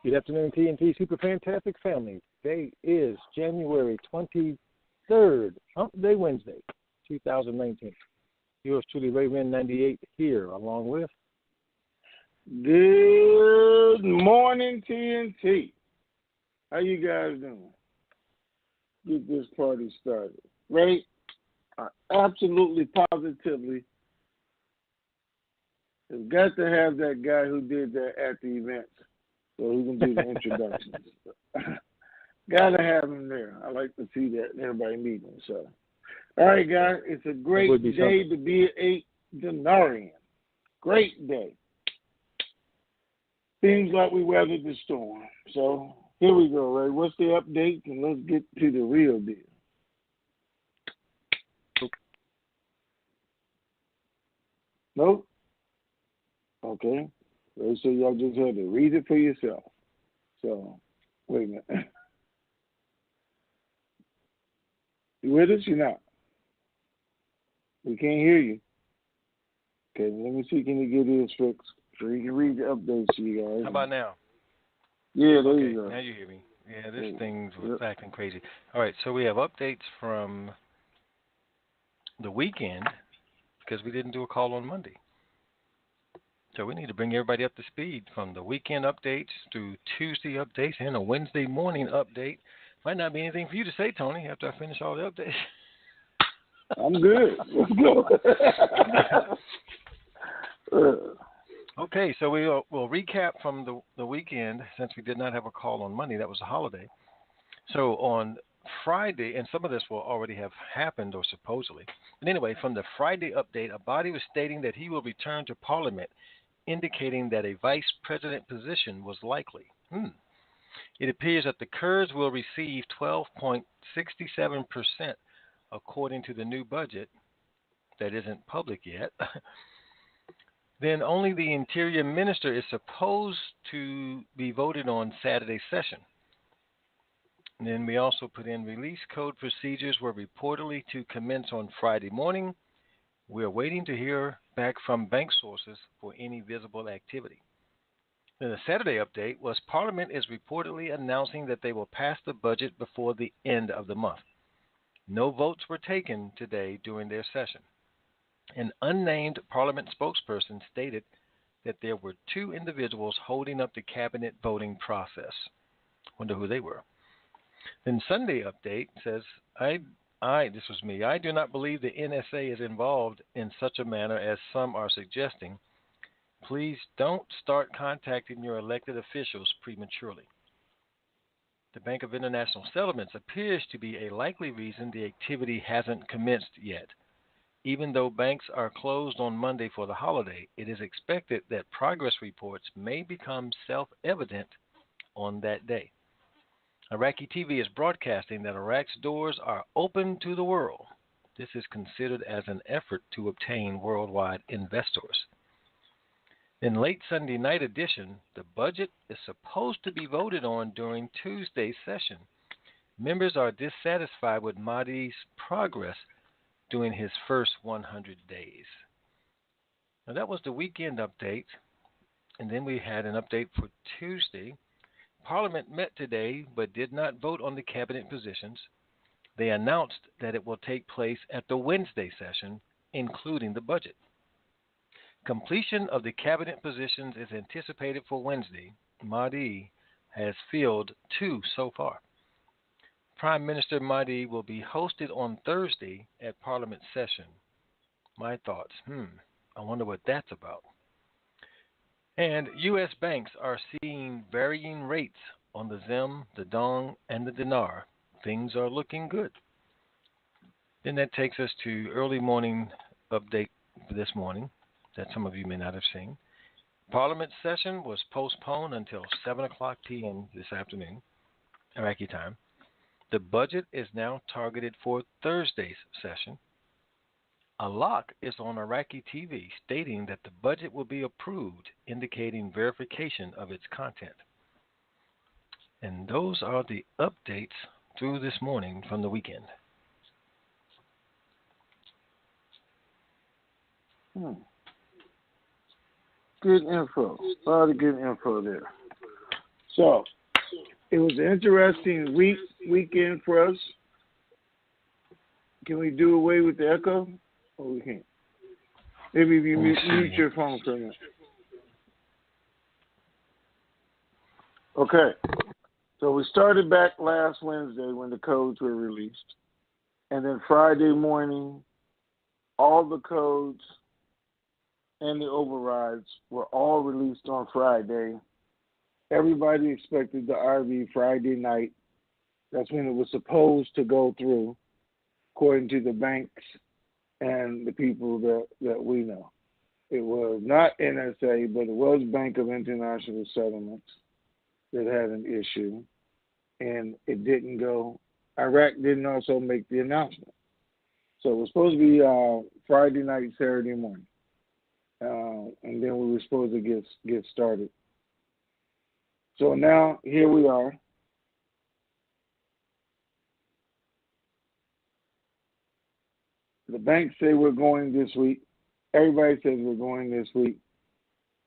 Good afternoon, TNT Super Fantastic family. Today is January 23rd, Hump Day Wednesday, 2019. Yours truly, Raymond 98 here, along with. Good morning, TNT. How you guys doing? Get this party started. Ray, absolutely, positively, have got to have that guy who did that at the event. So he can do the introductions. Gotta have him there. I like to see that everybody meeting. So, all right, guys, it's a great day to be a Dinarian. Great day. Seems like we weathered the storm. So here we go, Ray. What's the update? And let's get to the real deal. Nope. Okay. So y'all just had to read it for yourself. So, wait a minute. You with us? You're not? We can't hear you. Okay, let me see. Can you get this fixed so you can read the updates to you guys? How about now? Yeah, there you go. Now you hear me. Yeah, this thing's acting crazy. All right, so we have updates from the weekend because we didn't do a call on Monday. So we need to bring everybody up to speed from the weekend updates to Tuesday updates and a Wednesday morning update. Might not be anything for you to say, Tony, after I finish all the updates. I'm good. Let's go. Okay, so we'll recap from the weekend since we did not have a call on Monday. That was a holiday. So on Friday, and some of this will already have happened or supposedly. But anyway, from the Friday update, a body was stating that he will return to Parliament, indicating that a vice president position was likely. It appears that the Kurds will receive 12.67%, according to the new budget that isn't public yet. Then only the Interior Minister is supposed to be voted on Saturday's session. And then we also put in release code procedures were reportedly to commence on Friday morning. We're waiting to hear back from bank sources for any visible activity. Then the Saturday update was Parliament is reportedly announcing that they will pass the budget before the end of the month. No votes were taken today during their session. An unnamed Parliament spokesperson stated that there were two individuals holding up the cabinet voting process. Wonder who they were. Then Sunday update says, this was me, I do not believe the NSA is involved in such a manner as some are suggesting. Please don't start contacting your elected officials prematurely. The Bank of International Settlements appears to be a likely reason the activity hasn't commenced yet. Even though banks are closed on Monday for the holiday, it is expected that progress reports may become self-evident on that day. Iraqi TV is broadcasting that Iraq's doors are open to the world. This is considered as an effort to obtain worldwide investors. In late Sunday night edition, the budget is supposed to be voted on during Tuesday's session. Members are dissatisfied with Mahdi's progress during his first 100 days. Now that was the weekend update, and then we had an update for Tuesday. Parliament met today but did not vote on the cabinet positions. They announced that it will take place at the Wednesday session, including the budget. Completion of the cabinet positions is anticipated for Wednesday. Mahdi has filled 2 so far. Prime Minister Mahdi will be hosted on Thursday at Parliament session. My thoughts, I wonder what that's about. And U.S. banks are seeing varying rates on the Zim, the Dong, and the Dinar. Things are looking good. Then that takes us to early morning update for this morning that some of you may not have seen. Parliament session was postponed until 7 o'clock p.m. this afternoon, Iraqi time. The budget is now targeted for Thursday's session. A lock is on Iraqi TV stating that the budget will be approved, indicating verification of its content. And those are the updates through this morning from the weekend. Good info. A lot of good info there. So it was an interesting weekend for us. Can we do away with the echo? Or we can't? Maybe if you mute your phone for a minute. Okay. So we started back last Wednesday when the codes were released. And then Friday morning, all the codes and the overrides were all released on Friday. Everybody expected the RV Friday night. That's when it was supposed to go through, according to the banks and the people that we know. It was not NSA, but it was Bank of International Settlements that had an issue, and it didn't go. Iraq didn't also make the announcement. So it was supposed to be Friday night, Saturday morning, and then we were supposed to get started. So now here we are. The banks say we're going this week. Everybody says we're going this week.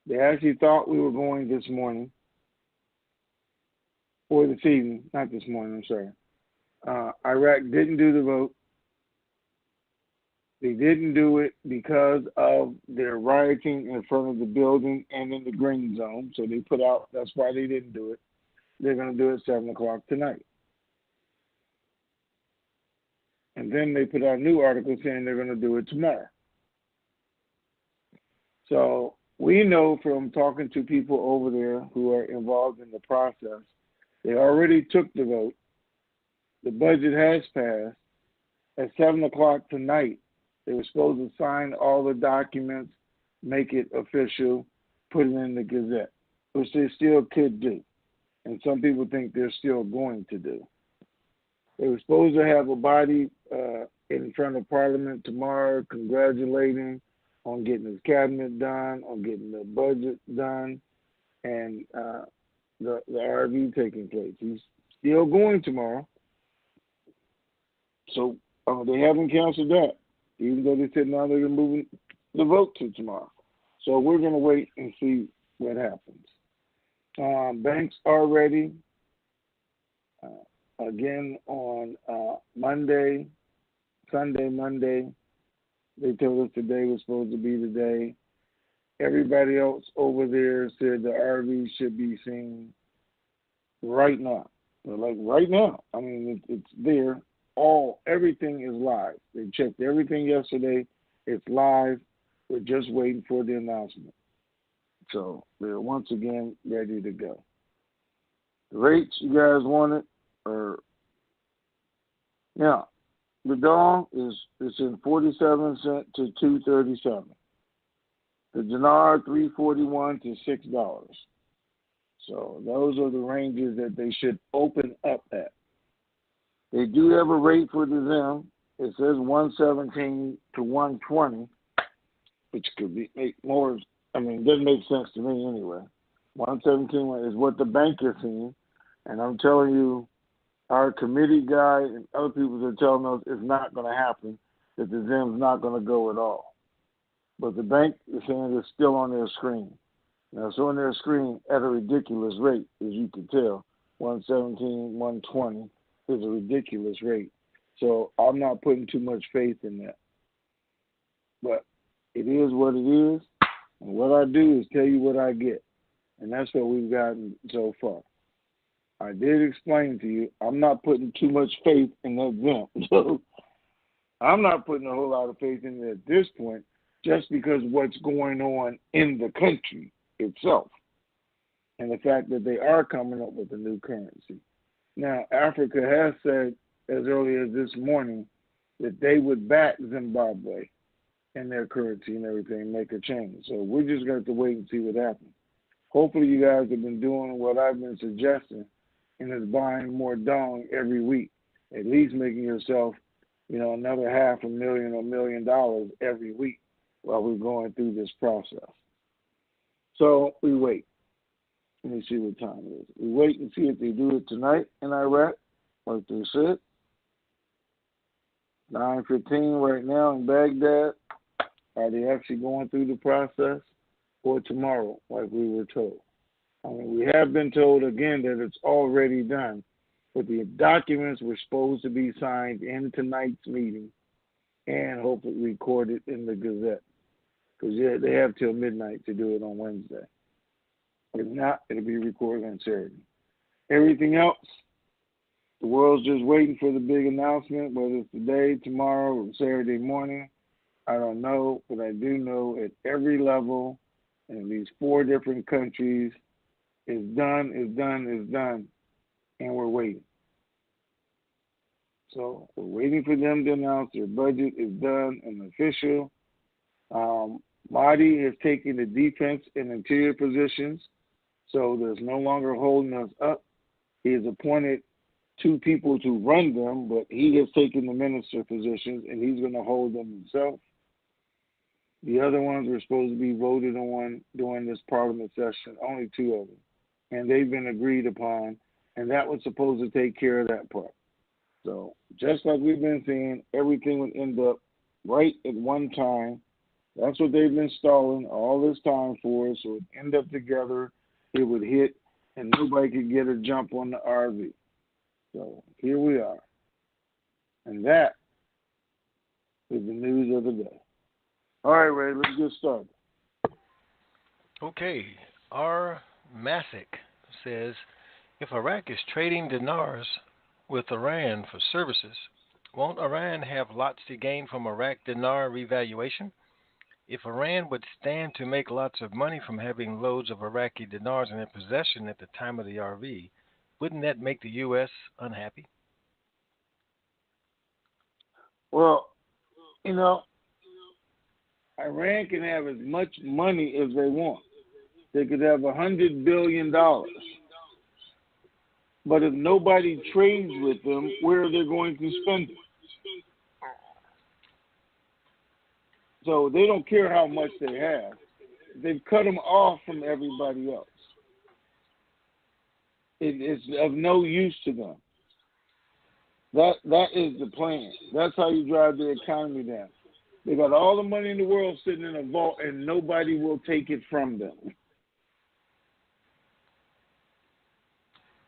They actually thought we were going this morning. Or this evening, not this morning, I'm sorry. Iraq didn't do the vote. They didn't do it because of their rioting in front of the building and in the green zone. So they put out, that's why they didn't do it. They're going to do it 7 o'clock tonight. And then they put out a new article saying they're going to do it tomorrow. So we know from talking to people over there who are involved in the process, they already took the vote. The budget has passed. At 7 o'clock tonight, they were supposed to sign all the documents, make it official, put it in the Gazette, which they still could do. And some people think they're still going to do. They were supposed to have a body in front of Parliament tomorrow congratulating on getting his cabinet done, on getting the budget done, and the RV taking place. He's still going tomorrow. So they haven't canceled that, even though they said now they're moving the vote to tomorrow. So we're going to wait and see what happens. Banks are ready. Again, on Monday, Monday, they told us today was supposed to be the day. Everybody else over there said the RV should be seen right now. Like right now. I mean, it's there. Everything is live. They checked everything yesterday. It's live. We're just waiting for the announcement. So they're once again ready to go. The rates you guys wanted are, yeah, the Dawn is in 47 cents to 237. The Dinar 341 to $6. So those are the ranges that they should open up at. They do have a rate for the Zim. It says 117 to 120, which could make more. I mean, it doesn't make sense to me anyway. 117 is what the bank is seeing, and I'm telling you, our committee guy and other people are telling us it's not going to happen, that the Zim's not going to go at all. But the bank is saying it's still on their screen. Now, it's on their screen at a ridiculous rate, as you can tell. 117, 120 is a ridiculous rate. So I'm not putting too much faith in that. But it is what it is. And what I do is tell you what I get. And that's what we've gotten so far. I did explain to you, I'm not putting too much faith in that Zim. So I'm not putting a whole lot of faith in it at this point, just because what's going on in the country itself and the fact that they are coming up with a new currency. Now, Africa has said as early as this morning that they would back Zimbabwe and their currency and everything, make a change. So we're just going to have to wait and see what happens. Hopefully you guys have been doing what I've been suggesting, and is buying more dong every week, at least making yourself, another $500,000 or $1 million every week while we're going through this process. So we wait. Let me see what time it is. We wait and see if they do it tonight in Iraq, like they said. 9:15 right now in Baghdad. Are they actually going through the process? Or tomorrow, like we were told? I mean, we have been told again that it's already done, but the documents were supposed to be signed in tonight's meeting and hopefully recorded in the Gazette. Because they have till midnight to do it on Wednesday. If not, it'll be recorded on Saturday. Everything else, the world's just waiting for the big announcement, whether it's today, tomorrow, or Saturday morning. I don't know, but I do know at every level in these 4 different countries, it's done, it's done, it's done, and we're waiting. So we're waiting for them to announce their budget is done and official. Mahdi has taken the defense and interior positions, so there's no longer holding us up. He has appointed 2 people to run them, but he has taken the minister positions, and he's going to hold them himself. The other ones were supposed to be voted on during this parliament session, only 2 of them, and they've been agreed upon, and that was supposed to take care of that part. So just like we've been seeing, everything would end up right at one time. That's what they've been stalling all this time for, so it would end up together, it would hit, and nobody could get a jump on the RV. So here we are. And that is the news of the day. All right, Ray, let's get started. Okay. R. Masick says, if Iraq is trading dinars with Iran for services, won't Iran have lots to gain from Iraq dinar revaluation? If Iran would stand to make lots of money from having loads of Iraqi dinars in their possession at the time of the RV, wouldn't that make the U.S. unhappy? Well, you know, Iran can have as much money as they want. They could have $100 billion. But if nobody trades with them, where are they going to spend it? So they don't care how much they have. They've cut them off from everybody else. It's of no use to them. That is the plan. That's how you drive the economy down. They got all the money in the world sitting in a vault, and nobody will take it from them.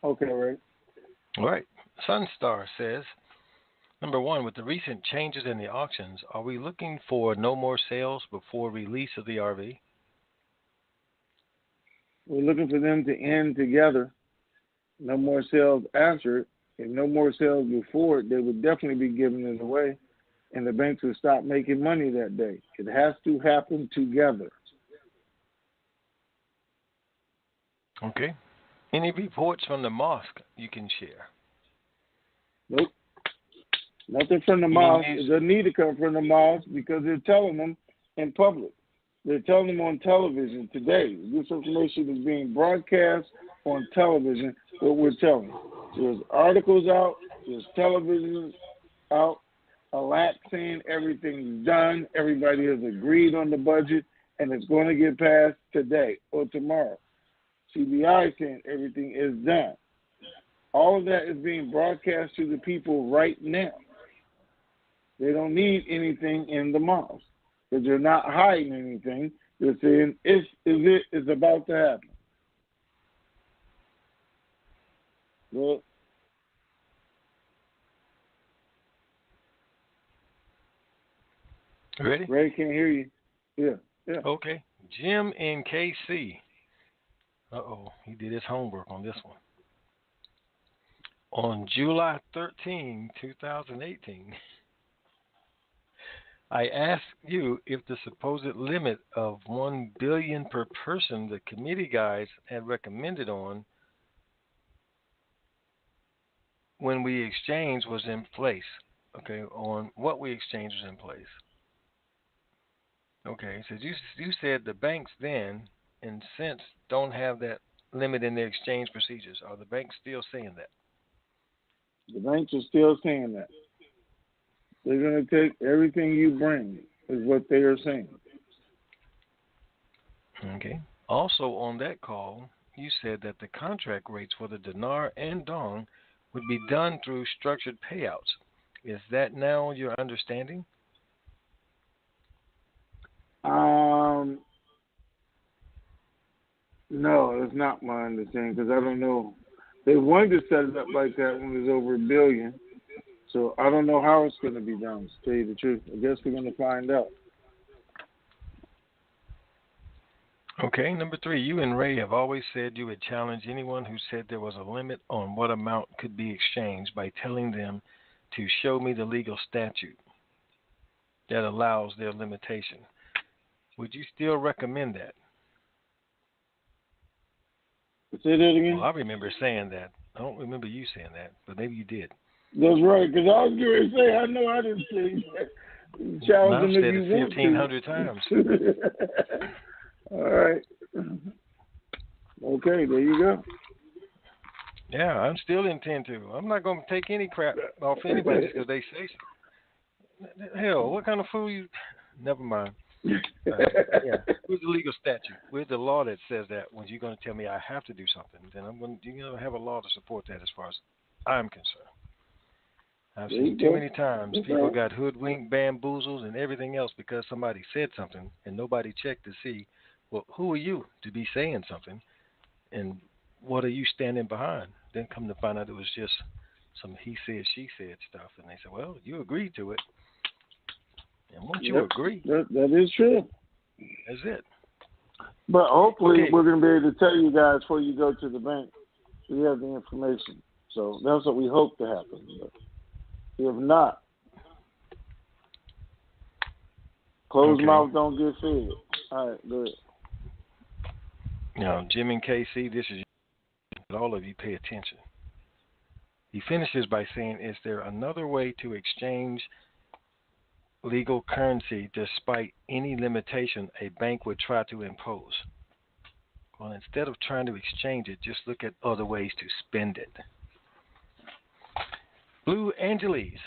Okay, Ray. All right. Sunstar says, number 1, with the recent changes in the auctions, are we looking for no more sales before release of the RV? We're looking for them to end together. No more sales after it. If no more sales before it, they would definitely be giving it away, and the banks would stop making money that day. It has to happen together. Okay. Any reports from the mosque you can share? Nope. Nothing from the mosque. It doesn't need to come from the mosque because they're telling them in public. They're telling them on television today. This information is being broadcast on television, what we're telling them. There's articles out. There's television out. ALAC saying everything's done. Everybody has agreed on the budget, and it's going to get passed today or tomorrow. CBI saying everything is done. All of that is being broadcast to the people right now. They don't need anything in the mosque because they're not hiding anything. They're saying it's about to happen. Well, ready? Ray can't hear you. Yeah. Okay. Jim in KC. He did his homework on this one. On July 13, 2018, I asked you if the supposed limit of $1 billion per person the committee guys had recommended on when we exchanged was in place. Okay, on what we exchanged was in place. Okay, so you said the banks then, in sense, don't have that limit in their exchange procedures. Are the banks still saying that? The banks are still saying that. They're going to take everything you bring, is what they are saying. Okay. Also on that call, you said that the contract rates for the dinar and dong would be done through structured payouts. Is that now your understanding? No, it's not my understanding because I don't know. They wanted to set it up like that when it was over $1 billion. So I don't know how it's going to be done, to tell you the truth. I guess we're going to find out. Okay, number 3, you and Ray have always said you would challenge anyone who said there was a limit on what amount could be exchanged by telling them to show me the legal statute that allows their limitation. Would you still recommend that? Say that again? Well, I remember saying that. I don't remember you saying that, but maybe you did. That's right, because I was going to say, I know I didn't say that. Challenge them if you want to. 1,500 times. All right. Okay, there you go. Yeah, I'm still intend to. I'm not going to take any crap off anybody just because they say so. Hell, what kind of fool you? Never mind. Yeah. Where's the legal statute? Where's the law that says that when you're going to tell me I have to do something? Then you're going to have a law to support that as far as I'm concerned. I've seen too many times people got hoodwinked, bamboozled, and everything else because somebody said something and nobody checked to see, well, who are you to be saying something and what are you standing behind? Then come to find out it was just some he said, she said stuff. And they said, well, you agreed to it. And once you agree, that is true. That's it. But hopefully we're going to be able to tell you guys before you go to the bank. So you have the information. So that's what we hope to happen. But if not, closed mouth don't get fed. All right, good. Now, Jim and KC, this is but all of you pay attention. He finishes by saying, is there another way to exchange legal currency despite any limitation a bank would try to impose? Well, instead of trying to exchange it, just look at other ways to spend it. Blue Angeles,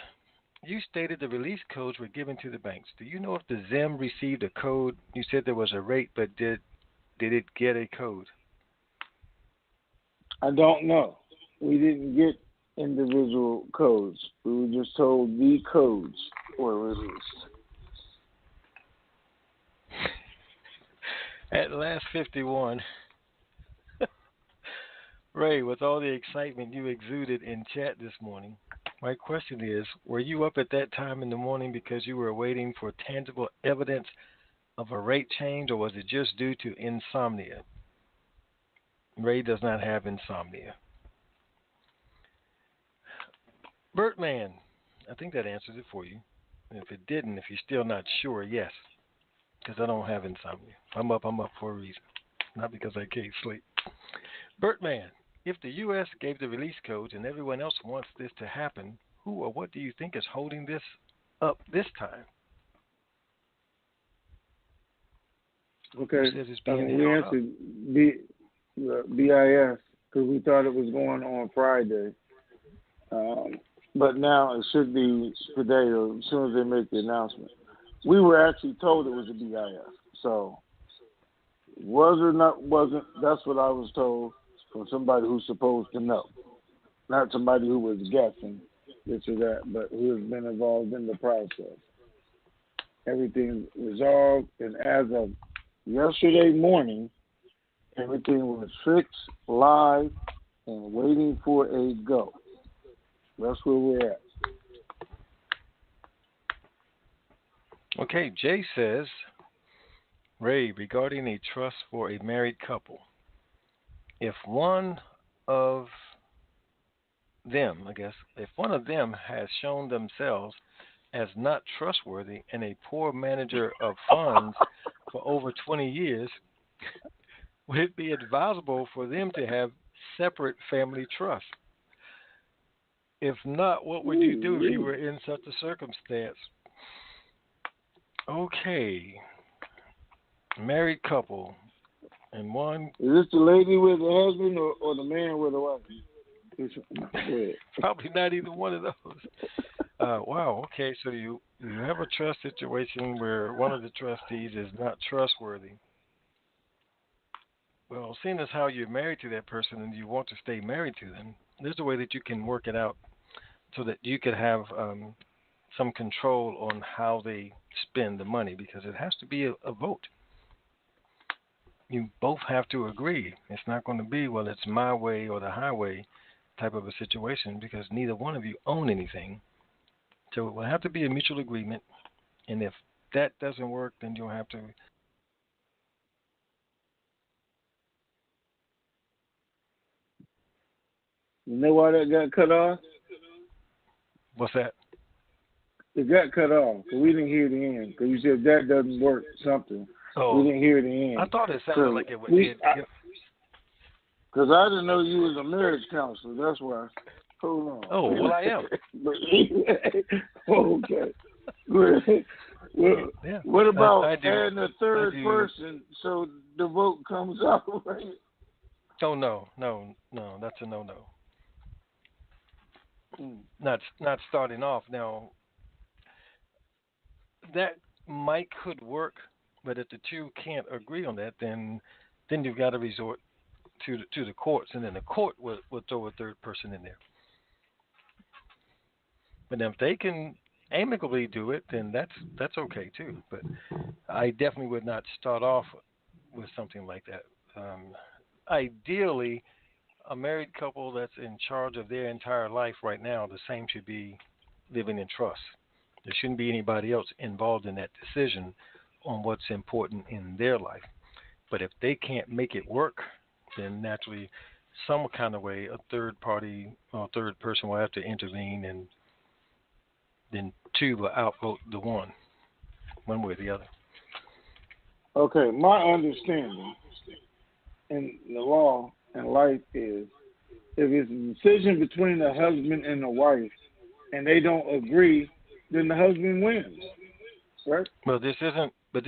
you stated the release codes were given to the banks. Do you know if the Zim received a code? You said there was a rate, but did it get a code? I don't know. We didn't get individual codes. We were just told the codes were released. At last 51, Ray, with all the excitement you exuded in chat this morning, my question is, were you up at that time in the morning because you were waiting for tangible evidence of a rate change, or was it just due to insomnia? Ray does not have insomnia. Bertman, I think that answers it for you. And if it didn't, if you're still not sure, yes, because I don't have insomnia. I'm up for a reason, not because I can't sleep. Bertman, if the U.S. gave the release codes and everyone else wants this to happen, who or what do you think is holding this up this time? Okay, we answered BIS because we thought it was going on Friday. But now it should be today or as soon as they make the announcement. We were actually told it was a BIS. So was or not wasn't, that's what I was told from somebody who's supposed to know. Not somebody who was guessing this or that, but who has been involved in the process. Everything's resolved, and as of yesterday morning, everything was fixed, live, and waiting for a go. That's where we're at. Okay, Jay says, Ray, regarding a trust for a married couple, if one of them has shown themselves as not trustworthy and a poor manager of funds for over 20 years, would it be advisable for them to have separate family trusts? If not, what would you do if you were in such a circumstance? Okay. Married couple. And one. Is this the lady with the husband or the man with the wife? Probably not either one of those. Wow. Okay. So you have a trust situation where one of the trustees is not trustworthy. Well, seeing as how you're married to that person and you want to stay married to them, there's a way that you can work it out so that you could have some control on how they spend the money, because it has to be a vote. you both have to agree. It's not going to be, well, it's my way or the highway type of a situation because neither one of you own anything. So it will have to be a mutual agreement. And if that doesn't work, then you'll have to. You know why that got cut off? What's that? It got cut off because we didn't hear the end. Because you said if that doesn't work, something. Oh, we didn't hear the end. I thought it sounded like it would. Because I didn't know you was a marriage counselor. That's why. Hold on. Oh, well, I am. Okay. Well, yeah. What about I adding a third person so the vote comes out right? Oh, no, that's a no. Not starting off. Now, that could work, but if the two can't agree on that, then you've got to resort to the courts, and then the court will throw a third person in there. But if they can amicably do it, then that's okay too. But I definitely would not start off with something like that. Ideally, a married couple that's in charge of their entire life right now, the same should be living in trust. There shouldn't be anybody else involved in that decision on what's important in their life. But if they can't make it work, then naturally, some kind of way, a third party or third person will have to intervene, and then two will outvote the one way or the other. Okay, my understanding in the law and life is if it's a decision between the husband and the wife and they don't agree, then the husband wins, right? Well, this isn't a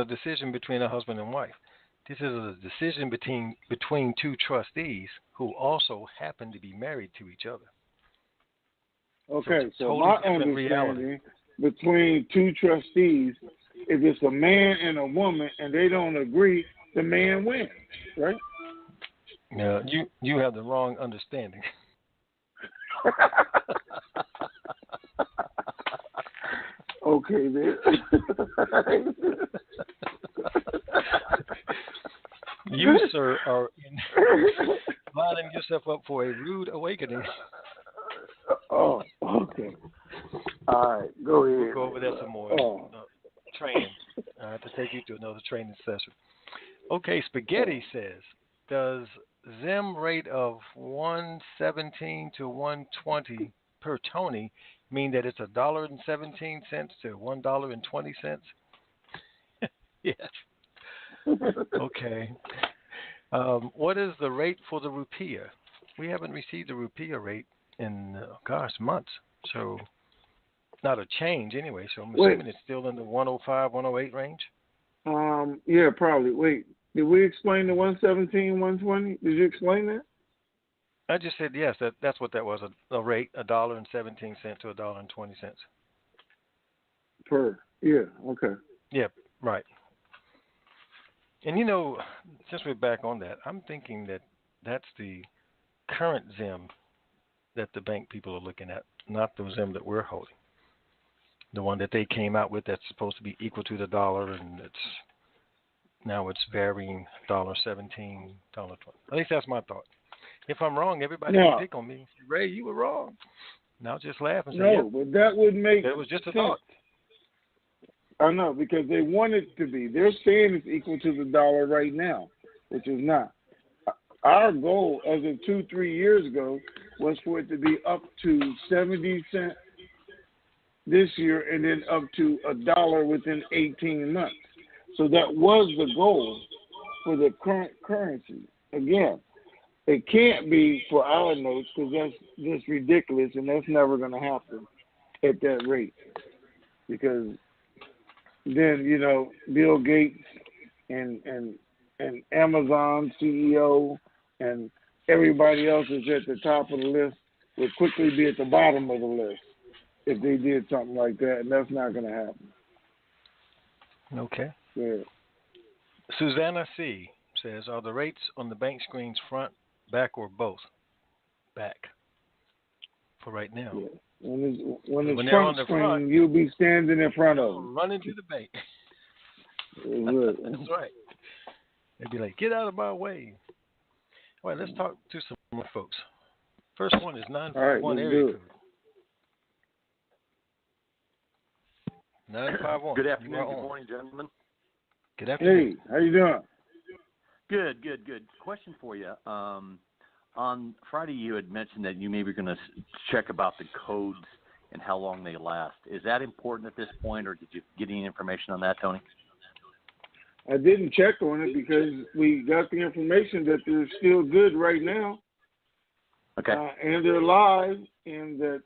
decision between a husband and wife. This is a decision between two trustees who also happen to be married to each other. Okay, so totally my understanding reality. Between two trustees, if it's a man and a woman and they don't agree, the man wins, right? Yeah, you have the wrong understanding. Okay, then. You, sir, are lining yourself up for a rude awakening. Oh, okay. All right, go ahead. We'll go over that some more. Training. I have to take you to another training session. Okay, Spaghetti says, does Zim rate of 117 to 120 per Tony mean that it's $1.17 to $1.20? Yes. Okay. What is the rate for the rupiah? We haven't received the rupiah rate in, months. So not a change anyway. So I'm assuming it's still in the 105, 108 range? Yeah, probably. Wait, did we explain the 117, 120? Did you explain that? I just said yes. That's what that was. A rate, $1.17 to $1.20. Per. Yeah. Okay. Yeah. Right. And since we're back on that, I'm thinking that that's the current Zim that the bank people are looking at, not the Zim that we're holding. The one that they came out with that's supposed to be equal to the dollar, and it's varying $1.17, $1.20. At least that's my thought. If I'm wrong, everybody can pick on me and say, Ray, you were wrong. And I'll just laugh and say, but that would make it was just a sense. thought. I know, because they want it to be. They're saying it's equal to the dollar right now, which is not. Our goal as of 2-3 years ago was for it to be up to 70 cents this year and then up to $1 within 18 months. So that was the goal for the current currency. Again, it can't be for our notes because that's just ridiculous and that's never going to happen at that rate. Because then, Bill Gates and Amazon CEO and everybody else is at the top of the list would quickly be at the bottom of the list if they did something like that, and that's not going to happen. Okay. Yeah. Susanna C. says, are the rates on the bank screens front, back, or both? Back. For right now. Yeah. When it's front screen, you'll be standing in front of them. Running to the bank. That's That's right. They'd be like, "Get out of my way." All right, let's talk to some more folks. First one is 951 area code. 951. Good afternoon. Good morning, gentlemen. Good afternoon. Hey, how you doing? Good. Question for you. On Friday, you had mentioned that you may be going to check about the codes and how long they last. Is that important at this point, or did you get any information on that, Tony? I didn't check on it because we got the information that they're still good right now. Okay. And they're live, and that,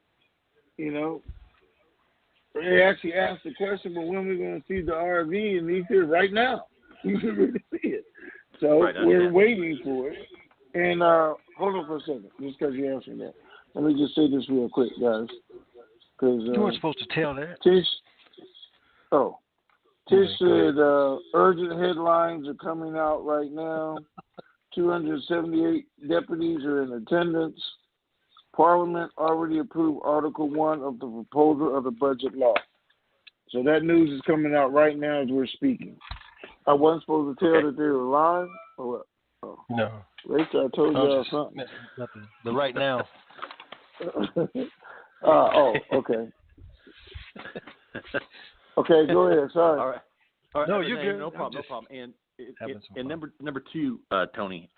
they actually asked the question, but when are we going to see the RV? And he said, right now. You can really see it. So we're waiting for it. And hold on for a second, just because you asked me that. Let me just say this real quick, guys. You weren't supposed to tell that. Tish said urgent headlines are coming out right now. 278 deputies are in attendance. Parliament already approved Article 1 of the proposal of the budget law. So that news is coming out right now as we're speaking. I wasn't supposed to tell that they were live? Or what? Oh. No. Rachel, I told y'all something. Nothing. The right now. Okay. Okay, go ahead. Sorry. All right. No, you're good. No problem. And number two, Tony,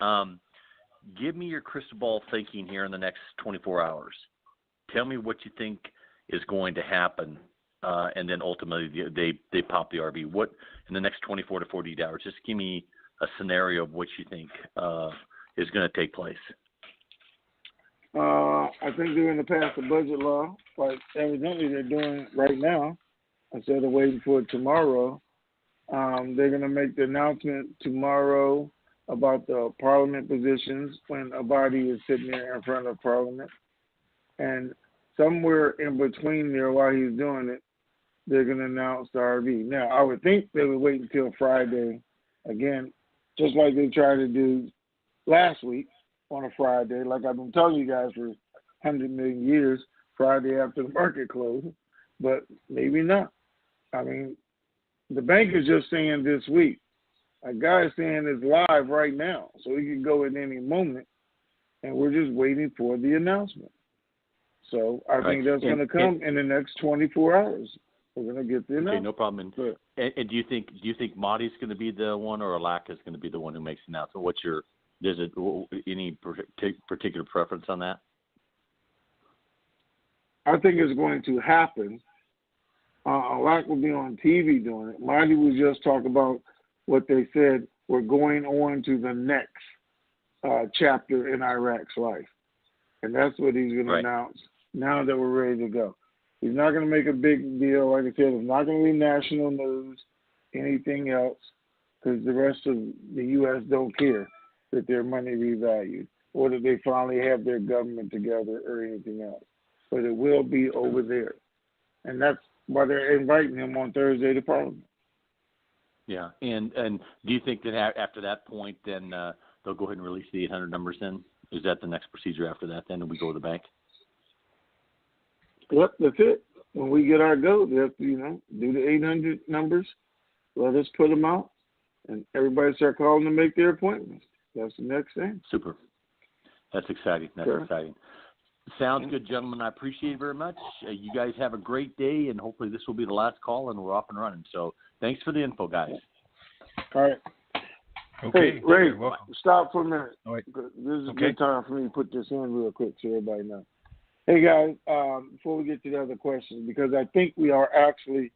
give me your crystal ball thinking here in the next 24 hours. Tell me what you think is going to happen, and then ultimately they pop the RV. What in the next 24 to 48 hours? Just give me a scenario of what you think is going to take place. I think they're going to pass the budget law, like evidently they're doing right now, instead of waiting for it tomorrow. They're going to make the announcement tomorrow about the parliament positions when a body is sitting there in front of parliament. And somewhere in between there while he's doing it, they're going to announce the RV. Now, I would think they would wait until Friday, again, just like they tried to do last week on a Friday, like I've been telling you guys for 100 million years, Friday after the market closed, but maybe not. I mean, the bank is just saying this week. A guy is saying it's live right now, so he can go at any moment, and we're just waiting for the announcement. So I think that's going to come in the next 24 hours. We're going to get the announcement. Okay, no problem. And do you think Marty's going to be the one, or Alaka is going to be the one who makes the announcement? Any particular preference on that? I think it's going to happen. Alaka will be on TV doing it. Marty was just talking about what they said. We're going on to the next chapter in Iraq's life. And that's what he's going to announce now that we're ready to go. He's not going to make a big deal. Like I said, it's not going to be national news, anything else, because the rest of the U.S. don't care that their money revalued or that they finally have their government together or anything else. But it will be over there. And that's why they're inviting him on Thursday to Parliament. Yeah. And do you think that after that point, then they'll go ahead and release the 800 numbers then? Is that the next procedure after that then, and we go to the bank? Yep, that's it. When we get our go, they have to, do the 800 numbers, let us put them out, and everybody start calling to make their appointments. That's the next thing. Super. That's exciting. Exciting. Sounds good, gentlemen. I appreciate it very much. You guys have a great day, and hopefully this will be the last call, and we're off and running. So thanks for the info, guys. All right. Okay. Hey, Ray, stop for a minute. All right. This is a good time for me to put this in real quick so everybody knows. Hey, guys, before we get to the other questions, because I think we are actually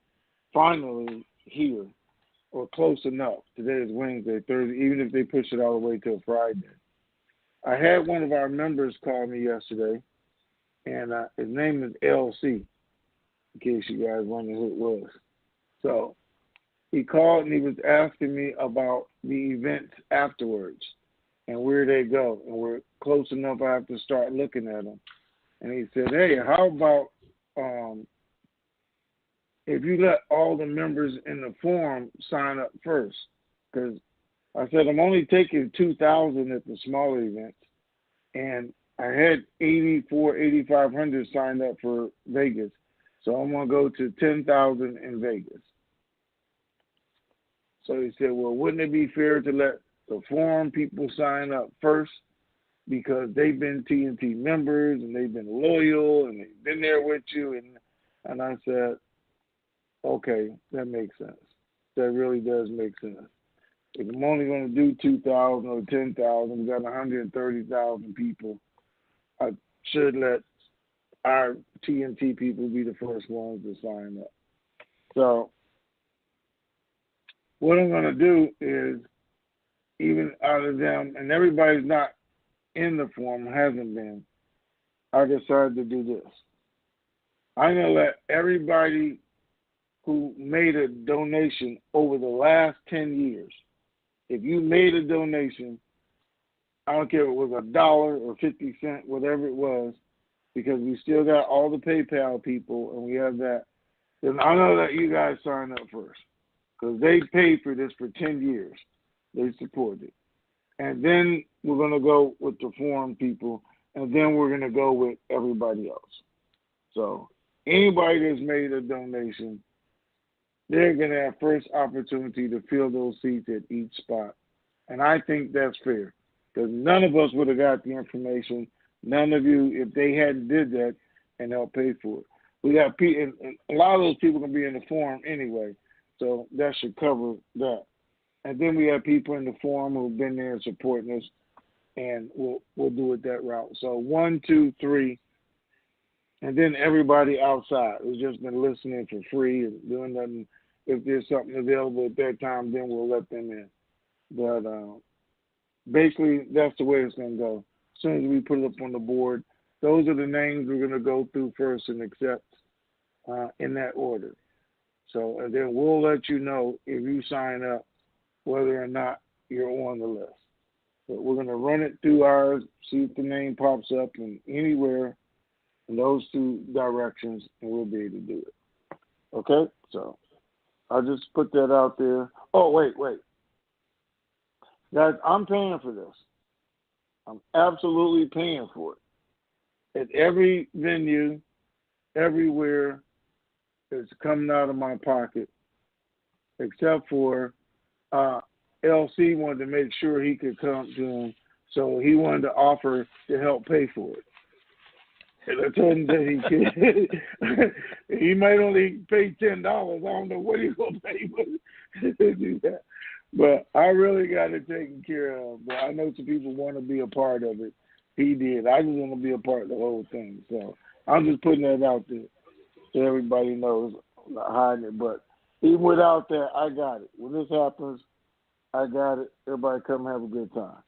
finally here or close enough. Today is Wednesday, Thursday, even if they push it all the way till Friday. I had one of our members call me yesterday, and his name is LC, in case you guys wonder who it was. So he called and he was asking me about the events afterwards and where they go. And we're close enough I have to start looking at them. And he said, hey, how about if you let all the members in the forum sign up first? Because I said, I'm only taking 2,000 at the smaller events. And I had 8,500 signed up for Vegas. So I'm going to go to 10,000 in Vegas. So he said, well, wouldn't it be fair to let the forum people sign up first because they've been TNT members and they've been loyal and they've been there with you. And I said, okay, that makes sense. That really does make sense. If I'm only going to do 2,000 or 10,000, we got 130,000 people, I should let our TNT people be the first ones to sign up. So what I'm going to do is, even out of them, and everybody's not in the forum, hasn't been, I decided to do this. I'm going to let everybody who made a donation over the last 10 years, if you made a donation, I don't care if it was $1 or 50 cents, whatever it was, because we still got all the PayPal people and we have that, then I'm going to let you guys sign up first because they paid for this for 10 years. They supported it. And then we're going to go with the forum people, and then we're going to go with everybody else. So anybody that's made a donation, they're going to have first opportunity to fill those seats at each spot. And I think that's fair because none of us would have got the information. None of you, if they hadn't did that and helped pay for it. We got people, and a lot of those people going to be in the forum anyway, so that should cover that. And then we have people in the forum who've been there and supporting us, and we'll do it that route. So 1, 2, 3, and then everybody outside who's just been listening for free and doing nothing. If there's something available at that time, then we'll let them in. But basically, that's the way it's going to go. As soon as we put it up on the board, those are the names we're going to go through first and accept in that order. So, and then we'll let you know if you sign up whether or not you're on the list. But we're going to run it through ours, see if the name pops up in anywhere in those two directions, and we'll be able to do it. Okay? So I'll just put that out there. Oh, wait. Guys, I'm paying for this. I'm absolutely paying for it. At every venue, everywhere, it's coming out of my pocket, except for LC wanted to make sure he could come to him, so he wanted to offer to help pay for it. And I told him that he could. He might only pay $10. I don't know what he's going to pay to do that. But I really got it taken care of. But I know some people want to be a part of it. He did. I just want to be a part of the whole thing. So I'm just putting that out there so everybody knows. I'm not hiding it. But even without that, I got it. When this happens, I got it. Everybody come have a good time.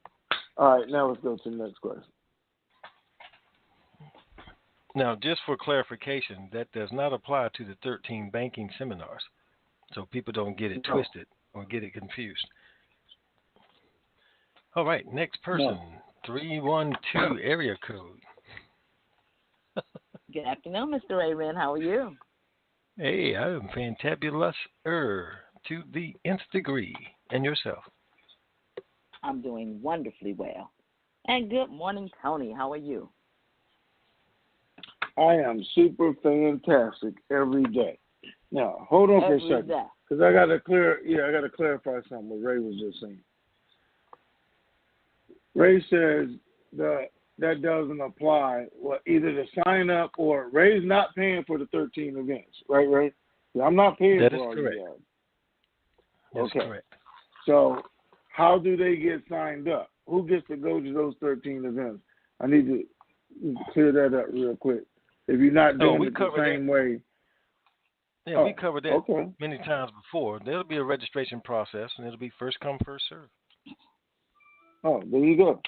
All right, now let's go to the next question. Now, just for clarification, that does not apply to the 13 banking seminars, so people don't get it twisted or get it confused. All right, next person, 312 area code. Good afternoon, Mr. Raymond. How are you? Hey, I am fantabulous to the nth degree. And yourself? I'm doing wonderfully well. And good morning, Tony. How are you? I am super fantastic every day. Now, hold on for a second, because I got to clarify something what Ray was just saying. Ray says that doesn't apply. Well, either to sign up or Ray's not paying for the 13 events, right, Ray? I'm not paying for all you guys. That's correct. So how do they get signed up? Who gets to go to those 13 events? I need to clear that up real quick. If you're not doing it the same way. Yeah, we covered that many times before. There'll be a registration process, and it'll be first come, first serve. Oh, there you go.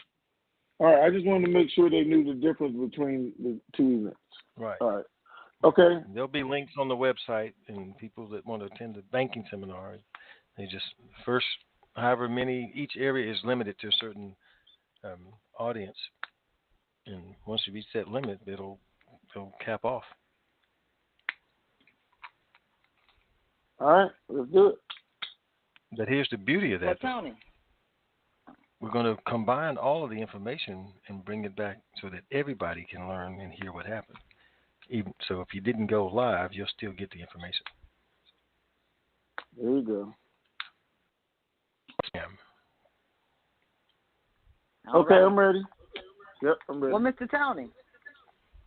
All right, I just wanted to make sure they knew the difference between the two events. Right. All right. Okay. There'll be links on the website, and people that want to attend the banking seminar, they just first, however many, each area is limited to a certain audience. And once you reach that limit, it'll cap off. All right, let's do it. But here's the beauty of that. Tony. We're going to combine all of the information and bring it back so that everybody can learn and hear what happened. Even so, if you didn't go live, you'll still get the information. There you go. Okay, right. I'm ready. Yep, I'm ready. Well, Mr. Tony,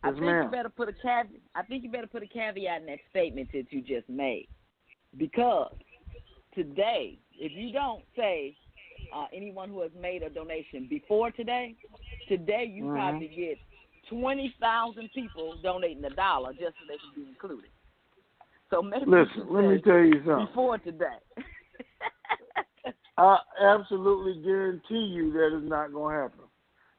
I yes, think ma'am. you better put a caveat in that statement that you just made, because today, if you don't say anyone who has made a donation before today you probably get 20,000 people donating $1 just so they can be included. So maybe listen, let me tell you something. Before today. I absolutely guarantee you that is not going to happen.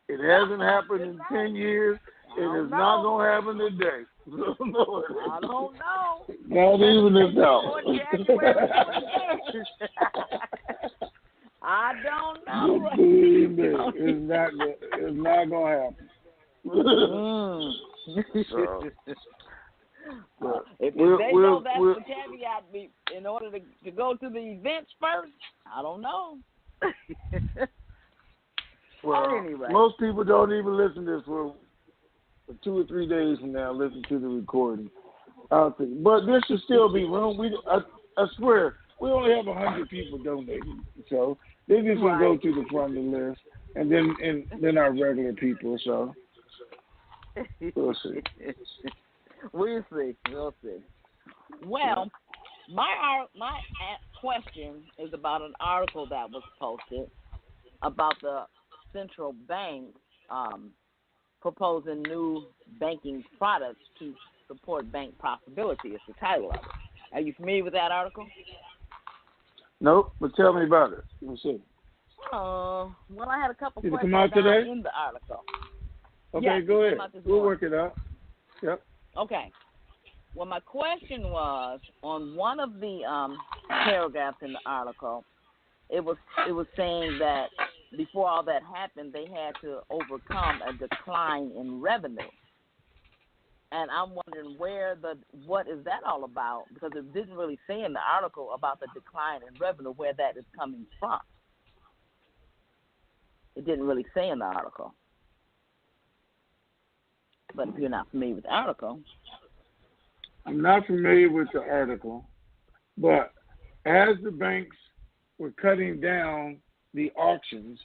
It hasn't happened in 10 years. It is not going to happen today. I don't know. Not even this house. I don't know. It's not going to happen. If they know that's the caveat, in order to go to the events first, I don't know. Well, anyway. Most people don't even listen to this for 2 or 3 days from now. Listen to the recording. But there should still be room. I swear, we only have 100 people donating, so they're just gonna go to the front of the list, and then our regular people. So we'll see. We'll see. Well, my question is about an article that was posted about the central bank proposing new banking products to support bank profitability. It's the title of it. Are you familiar with that article? Nope, but tell me about it. Let's see. Well, I had a couple questions come out today? in the article. Okay, yes, go ahead. We'll work it out. Yep. Okay. Well, my question was on one of the paragraphs in the article. It was saying that before all that happened, they had to overcome a decline in revenue. And I'm wondering what is that all about? Because it didn't really say in the article about the decline in revenue, where that is coming from. It didn't really say in the article. But if you're not familiar with the article. I'm not familiar with the article, but as the banks were cutting down the auctions,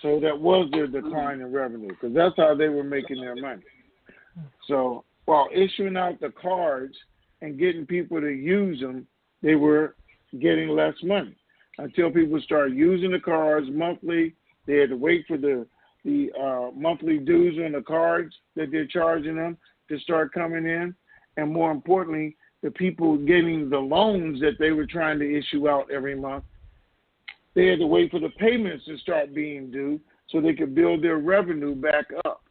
so that was their decline in revenue, because that's how they were making their money. So while issuing out the cards and getting people to use them, they were getting less money. Until people started using the cards monthly, they had to wait for the monthly dues on the cards that they're charging them to start coming in. And more importantly, the people getting the loans that they were trying to issue out every month, they had to wait for the payments to start being due so they could build their revenue back up.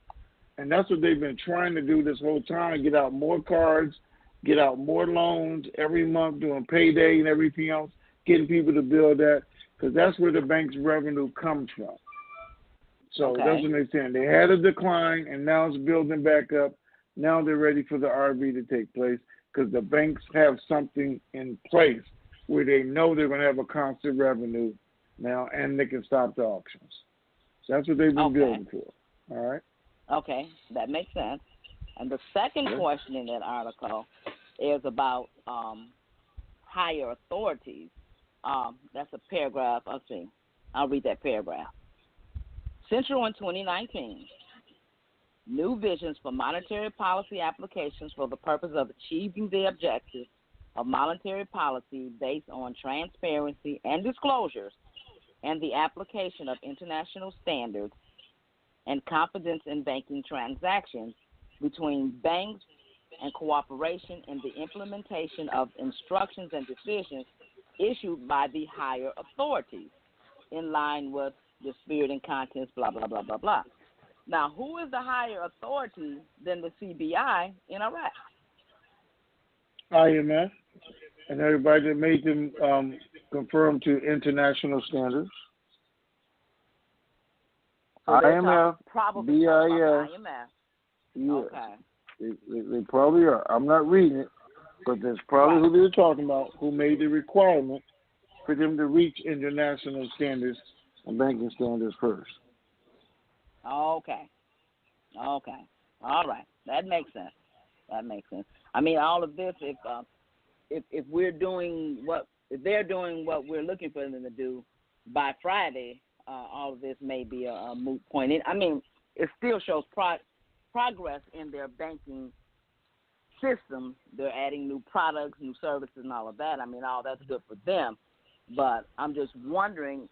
And that's what they've been trying to do this whole time, get out more cards, get out more loans every month, doing payday and everything else, getting people to build that, because that's where the bank's revenue comes from. So that's what they're saying. They had a decline, and now it's building back up. Now they're ready for the RV to take place, because the banks have something in place where they know they're going to have a constant revenue now, and they can stop the auctions. So that's what they've been building for. All right? Okay, that makes sense. And the second question in that article is about higher authorities. That's a paragraph. I'll read that paragraph. Central in 2019, new visions for monetary policy applications for the purpose of achieving the objectives of monetary policy based on transparency and disclosures and the application of international standards and confidence in banking transactions between banks and cooperation in the implementation of instructions and decisions issued by the higher authorities in line with the spirit and contents, blah, blah, blah, blah, blah. Now, who is the higher authority than the CBI in Iraq? IMF and everybody that made them conform to international standards. So IMF, probably BIS. IMF. Yes. Okay. They probably are. I'm not reading it, but that's probably who they're talking about, who made the requirement for them to reach international standards and banking standards first. Okay. All right. That makes sense. I mean, all of this, if they're doing what we're looking for them to do by Friday, all of this may be a moot point. I mean, it still shows progress in their banking system. They're adding new products, new services, and all of that. I mean, all that's good for them. But I'm just wondering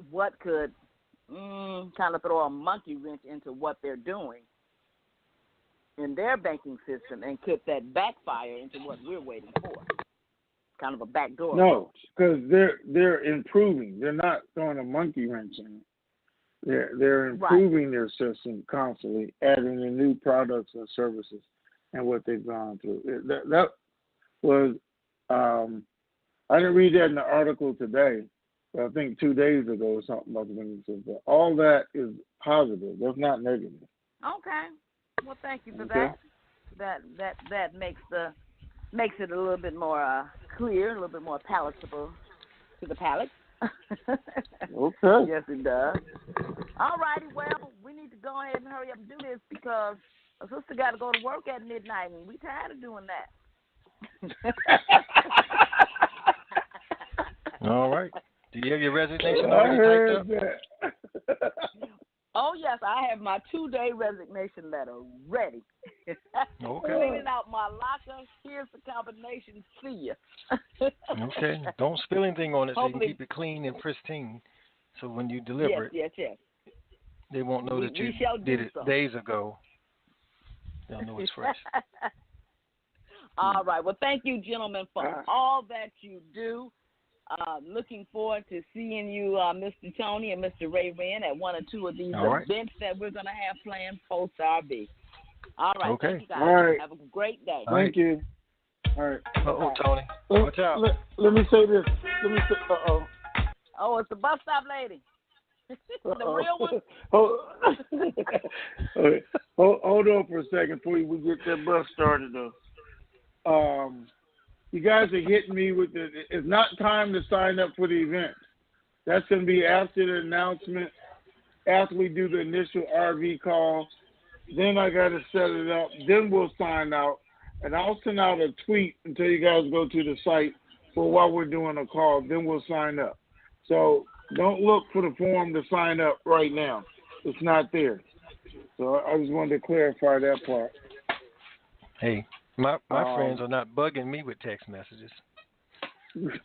what could kind of throw a monkey wrench into what they're doing in their banking system, and could that backfire into what we're waiting for? Kind of a backdoor. No, because they're improving. They're not throwing a monkey wrench in it. They're improving their system constantly, adding in new products and services, and what they've gone through. That was I didn't read that in the article today, but I think 2 days ago or something about the banking system. All that is positive. That's not negative. Okay. Well, thank you for that. That makes it a little bit more clear, a little bit more palatable to the palate. Okay. Yes, it does. All righty. Well, we need to go ahead and hurry up and do this because a sister got to go to work at midnight, and we tired of doing that. All right. Do you have your resignation already typed up? Oh, yes, I have my 2-day resignation letter ready. Okay. Cleaning out my locker. Here's the combination. See ya. Okay. Don't spill anything on it so you can keep it clean and pristine. So when you deliver it, yes. they won't know that you did it days ago. They'll know it's fresh. All right. Well, thank you, gentlemen, for all that you do. Looking forward to seeing you, Mr. Tony and Mr. Raymond, at one or two of these events that we're going to have planned post-RB. All right. Okay. Thank you, guys. All right. Have a great day. Thank you. All right. Uh-oh, Tony. Watch out. Let me say this. Uh-oh. Oh, it's the bus stop lady. The real one? Hold on for a second before we get that bus started, though. You guys are hitting me with it's not time to sign up for the event. That's going to be after the announcement, after we do the initial RV call. Then I got to set it up. Then we'll sign out. And I'll send out a tweet until you guys go to the site for while we're doing a call. Then we'll sign up. So don't look for the form to sign up right now. It's not there. So I just wanted to clarify that part. Hey. My friends are not bugging me with text messages.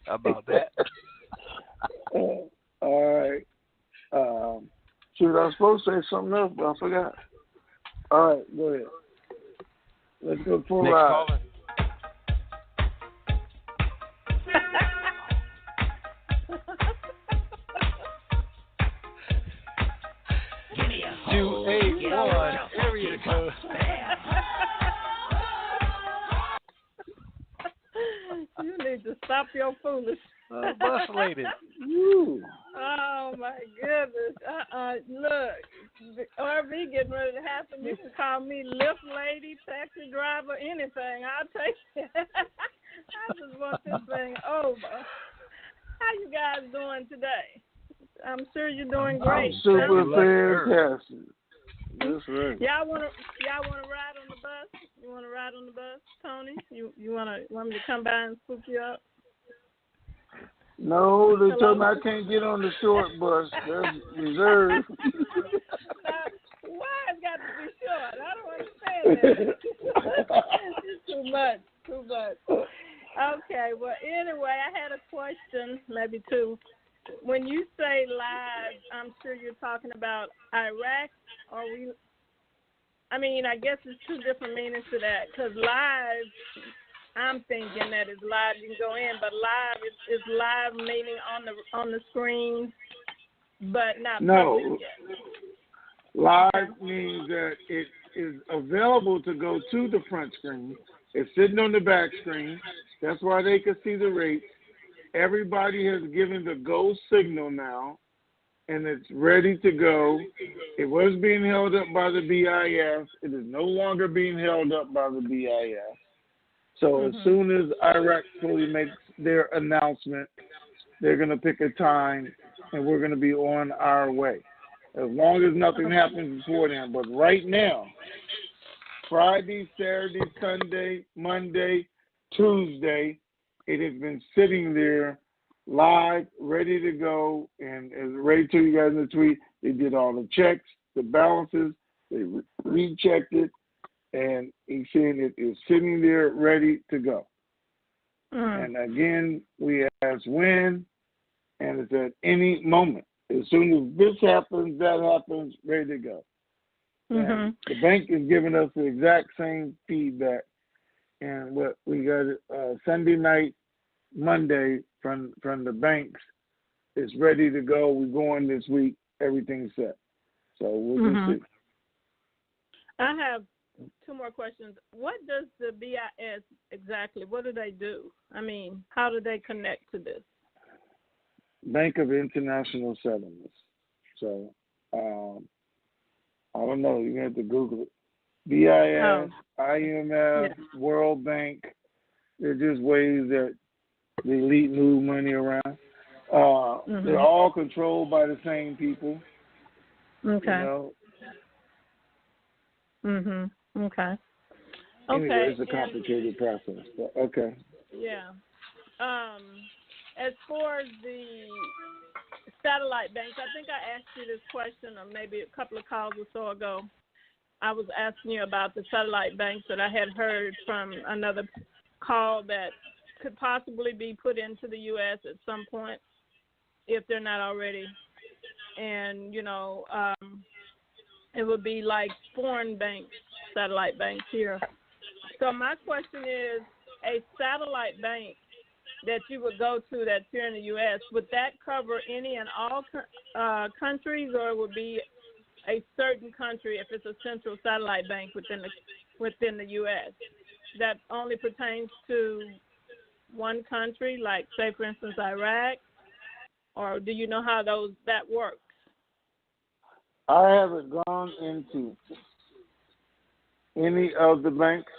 How about that? All right. Shoot, I was supposed to say something else, but I forgot. All right, go ahead. Let's go for a ride. Caller. 281 area code. You need to stop your foolishness. Bus lady. Oh my goodness. Look, the RV getting ready to happen. You can call me lift lady, taxi driver, anything. I'll take it. I just want this thing over. How you guys doing today? I'm sure you're doing great. I'm super fantastic. That's right. Y'all wanna ride on the bus? You wanna ride on the bus, Tony? You want me to come by and swoop you up? No, they told me I can't get on the short bus. That's reserved. Why it's got to be short? I don't understand that. It's too much. Okay, well, anyway, I had a question, maybe two. When you say live, I'm sure you're talking about Iraq. I guess there's two different meanings to that. Because live, I'm thinking that it's live, you can go in, but live is live meaning on the screen, but not public yet. Live means that it is available to go to the front screen. It's sitting on the back screen. That's why they can see the rates. Everybody has given the go signal now, and it's ready to go. It was being held up by the BIS. It is no longer being held up by the BIS. So as soon as Iraq fully makes their announcement, they're going to pick a time, and we're going to be on our way. As long as nothing happens before then. But right now, Friday, Saturday, Sunday, Monday, Tuesday, it has been sitting there live, ready to go. And as Ray told you guys in the tweet, they did all the checks, the balances, they rechecked it, and he's saying it is sitting there ready to go. And again, we ask when, and it's at any moment. As soon as this happens, that happens, ready to go. And the bank is giving us the exact same feedback. And what we got Sunday night, Monday from the banks is ready to go. We're going this week. Everything's set. So we'll just see. I have two more questions. What does the BIS exactly, what do they do? I mean, how do they connect to this? Bank of International Settlements. So, I don't know. You're going to have to Google it. BIS, IMF, World Bank. They're just ways that the elite move money around. They're all controlled by the same people. Okay. You know? Okay. Anyway, it's a complicated process, but okay. Yeah. As for the satellite banks, I think I asked you this question maybe a couple of calls or so ago. I was asking you about the satellite banks that I had heard from another call that could possibly be put into the U.S. at some point if they're not already. And, it would be like foreign banks, satellite banks here. So my question is, a satellite bank that you would go to that's here in the U.S., would that cover any and all countries, or it would be a certain country if it's a central satellite bank within the U.S. that only pertains to one country, like, say, for instance, Iraq? Or do you know how that works? I haven't gone into any of the banks.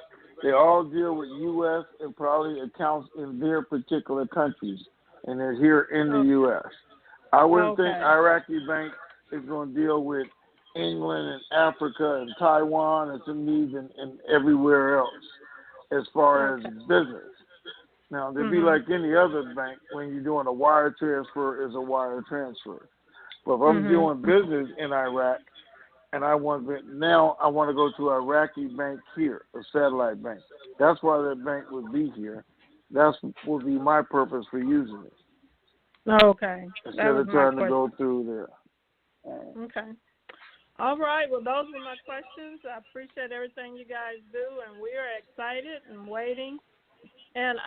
They all deal with U.S. and probably accounts in their particular countries, and they're here in the U.S. I wouldn't think Iraqi Bank is going to deal with England and Africa and Taiwan and some needs and everywhere else as far as business. Now, they'd be like any other bank. When you're doing a wire transfer, is a wire transfer. But if I'm doing business in Iraq, and I want to go to an Iraqi bank here, a satellite bank. That's why that bank would be here. That would be my purpose for using it. Okay. Instead of trying to go through there. Okay. All right. Well, those were my questions. I appreciate everything you guys do, and we are excited and waiting. And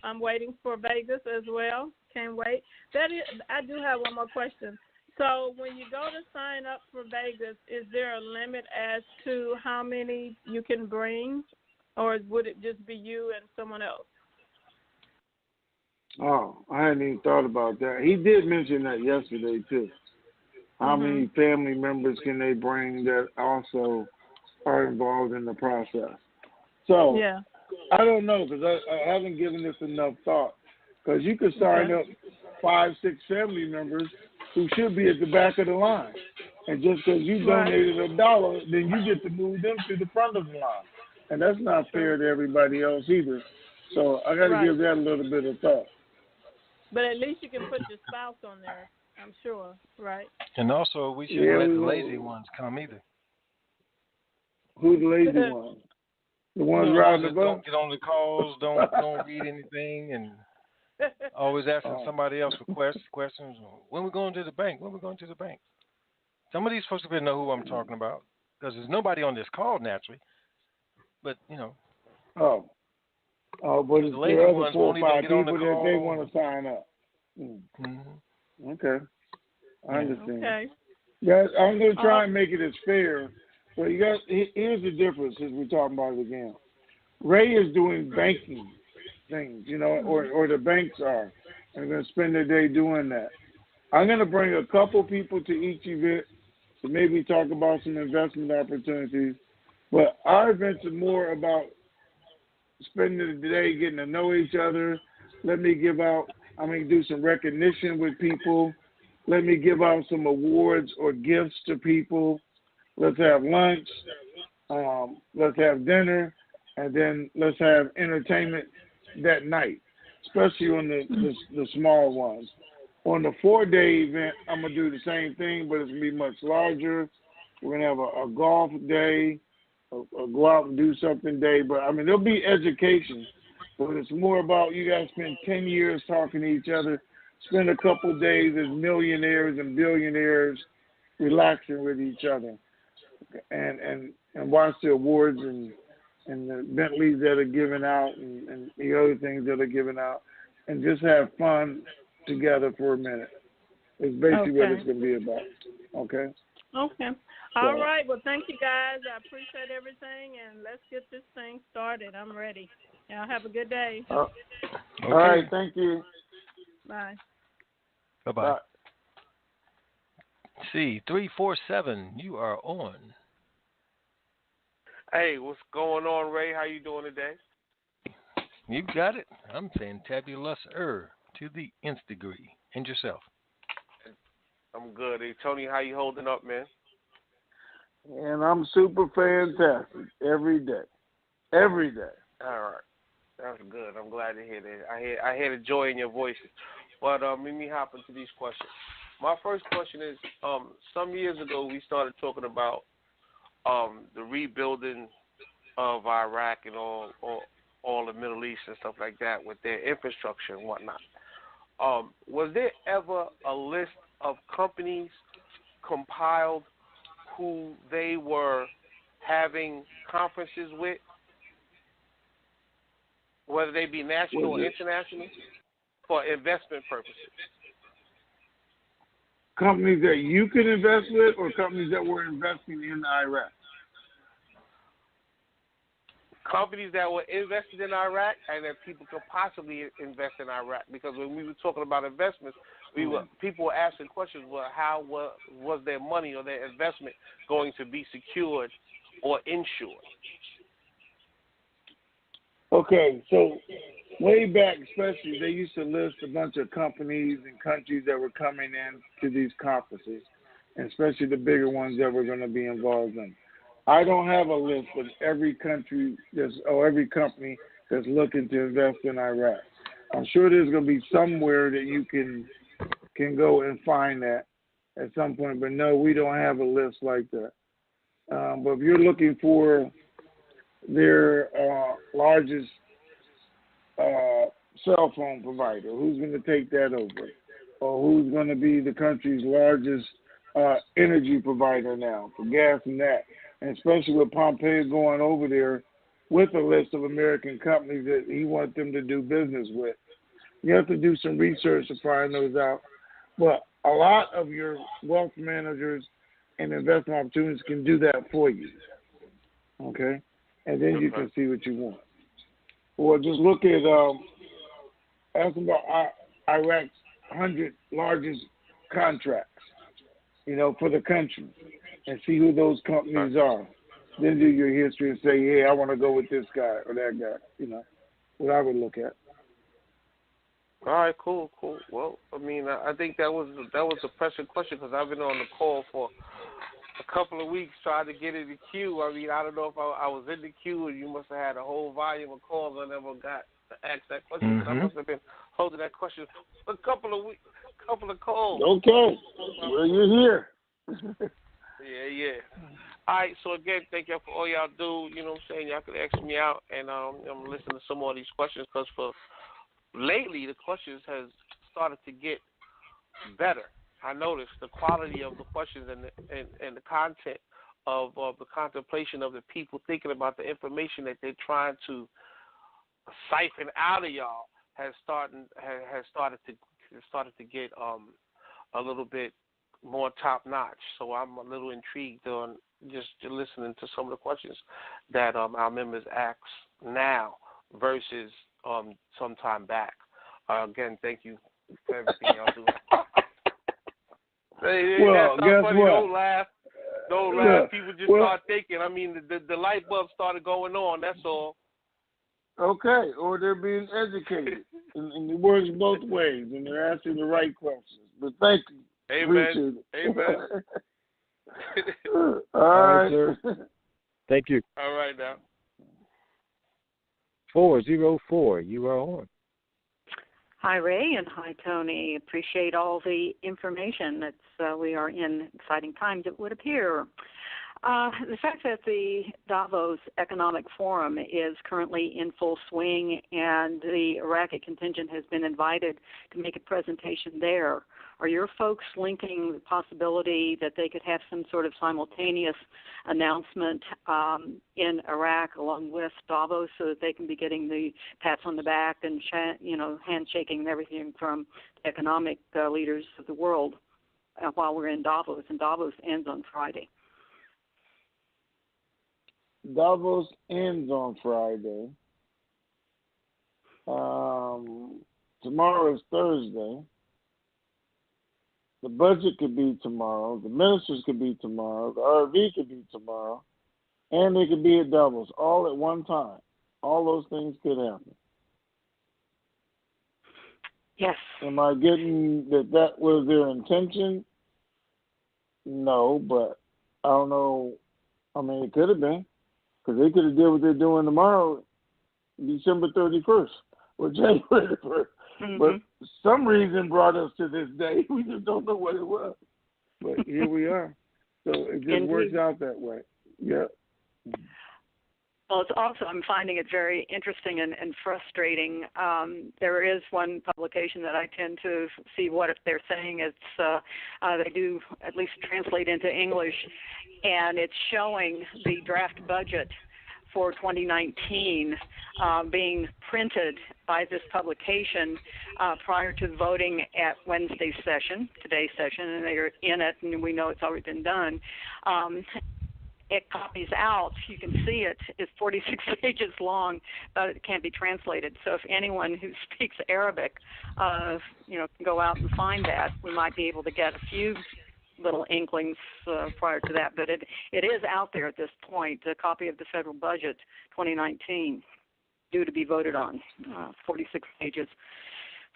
I'm waiting for Vegas as well. Can't wait. I do have one more question. So when you go to sign up for Vegas, is there a limit as to how many you can bring, or would it just be you and someone else? Oh, I hadn't even thought about that. He did mention that yesterday, too. How many family members can they bring that also are involved in the process? So I don't know, because I haven't given this enough thought. Because you could sign up 5, 6 family members who should be at the back of the line. And just because you donated $1, then you get to move them to the front of the line. And that's not fair to everybody else either. So I got to give that a little bit of thought. But at least you can put your spouse on there, I'm sure, right? And also, we shouldn't let the lazy ones come either. Who's the lazy ones? The ones riding the bus? Don't get on the calls, don't read anything, and always asking somebody else for questions. When we going to the bank? When we going to the bank? Some of these folks have been know who I'm talking about, because there's nobody on this call naturally. But but it's the lazy the other ones 4 or won't even 5 get on the people that call. they want to sign up. Okay, I understand. Okay. Yeah, I'm going to try and make it as fair. But here's the difference, as we're talking about it again. Ray is doing banking things, or the banks are. And they're going to spend their day doing that. I'm going to bring a couple people to each event to maybe talk about some investment opportunities. But our events are more about spending the day getting to know each other. Let me do some recognition with people. Let me give out some awards or gifts to people. Let's have lunch. Let's have dinner. And then let's have entertainment that night. especially on the small ones. On the 4-day event, I'm going to do the same thing, but it's going to be much larger. We're going to have a golf day, a go out and do something day. But, I mean, there'll be education, but it's more about you guys spend 10 years talking to each other, spend a couple of days as millionaires and billionaires relaxing with each other, and watch the awards and the Bentleys that are given out and the other things that are given out, and just have fun together for a minute. It's basically what it's going to be about. Okay? Okay. All right. Well, thank you, guys. I appreciate everything, and let's get this thing started. I'm ready. Y'all have a good day. Okay. All right. Thank you. Bye. Bye-bye. See, 347, you are on. Hey, what's going on, Ray? How you doing today? You got it. I'm fantabulous to the nth degree. And yourself? I'm good. Hey, Tony, how you holding up, man? And I'm super fantastic every day. Every day. All right. That's good. I'm glad to hear that. I hear the joy in your voices. But let me hop into these questions. My first question is, some years ago we started talking about the rebuilding of Iraq and all the Middle East and stuff like that with their infrastructure and whatnot. Was there ever a list of companies compiled who they were having conferences with, whether they be national or international, for investment purposes? Companies that you could invest with, or companies that were investing in Iraq? Companies that were invested in Iraq and that people could possibly invest in Iraq. Because when we were talking about investments, people were asking questions, well, how was their money or their investment going to be secured or insured? Okay, so way back, especially, they used to list a bunch of companies and countries that were coming in to these conferences, and especially the bigger ones that were going to be involved in. I don't have a list of every country or every company that's looking to invest in Iraq. I'm sure there's going to be somewhere that you can go and find that at some point, but no, we don't have a list like that. But if you're looking for their largest cell phone provider, who's going to take that over? Or who's going to be the country's largest energy provider now for gas and that? And especially with Pompeo going over there with a list of American companies that he wants them to do business with. You have to do some research to find those out. But a lot of your wealth managers and investment opportunities can do that for you. Okay? And then you can see what you want. Or just look at, ask about Iraq's 100 largest contracts, for the country, and see who those companies are. Then do your history and say, hey, I want to go with this guy or that guy, what I would look at. All right, cool. Well, I mean, I think that was a pressing question because I've been on the call for a couple of weeks trying to get in the queue. I mean, I don't know if I was in the queue and you must have had a whole volume of calls I never got to ask that question. I must have been holding that question for a couple of weeks, couple of calls. Okay. Well, you're here. Yeah. All right, so again, thank y'all for all y'all do. You know what I'm saying? Y'all can ask me out, and I'm listening to some more of these questions because for lately the questions has started to get better. I noticed the quality of the questions and the content of the contemplation of the people thinking about the information that they're trying to siphon out of y'all has started to get a little bit more top notch. So I'm a little intrigued on just listening to some of the questions that our members ask now versus some time back. Again, thank you for everything y'all do. Well, guess funny. what? Don't laugh. Yeah. People just start thinking. I mean, the light bulb started going on. That's all. Okay, or they're being educated, and it works both ways, and they're asking the right questions. But thank you. Amen. Amen. All right, sir. Thank you. All right, now. 404, you are on. Hi, Ray, and hi, Tony. Appreciate all the information. We are in exciting times, it would appear. The fact that the Davos Economic Forum is currently in full swing and the Iraqi contingent has been invited to make a presentation there, are your folks linking the possibility that they could have some sort of simultaneous announcement in Iraq along with Davos so that they can be getting the pats on the back and handshaking and everything from economic leaders of the world while we're in Davos, and Davos ends on Friday? Davos ends on Friday. Tomorrow is Thursday. The budget could be tomorrow. The ministers could be tomorrow. The RV could be tomorrow. And they could be at Davos all at one time. All those things could happen. Yes. Am I getting that was their intention? No, but I don't know. I mean, it could have been. Because they could have did what they're doing tomorrow, December 31st or January 1st. Mm-hmm. But some reason brought us to this day. We just don't know what it was. But here we are. So it just works out that way. Yeah. Well, it's also, I'm finding it very interesting and frustrating. There is one publication that I tend to see what they're saying. It's they do at least translate into English, and it's showing the draft budget for 2019 being printed by this publication prior to voting at Wednesday's session, today's session, and they're in it, and we know it's already been done. It copies out, you can see it, it's 46 pages long, but it can't be translated. So if anyone who speaks Arabic, can go out and find that, we might be able to get a few little inklings prior to that. But it is out there at this point, a copy of the federal budget 2019, due to be voted on, 46 pages.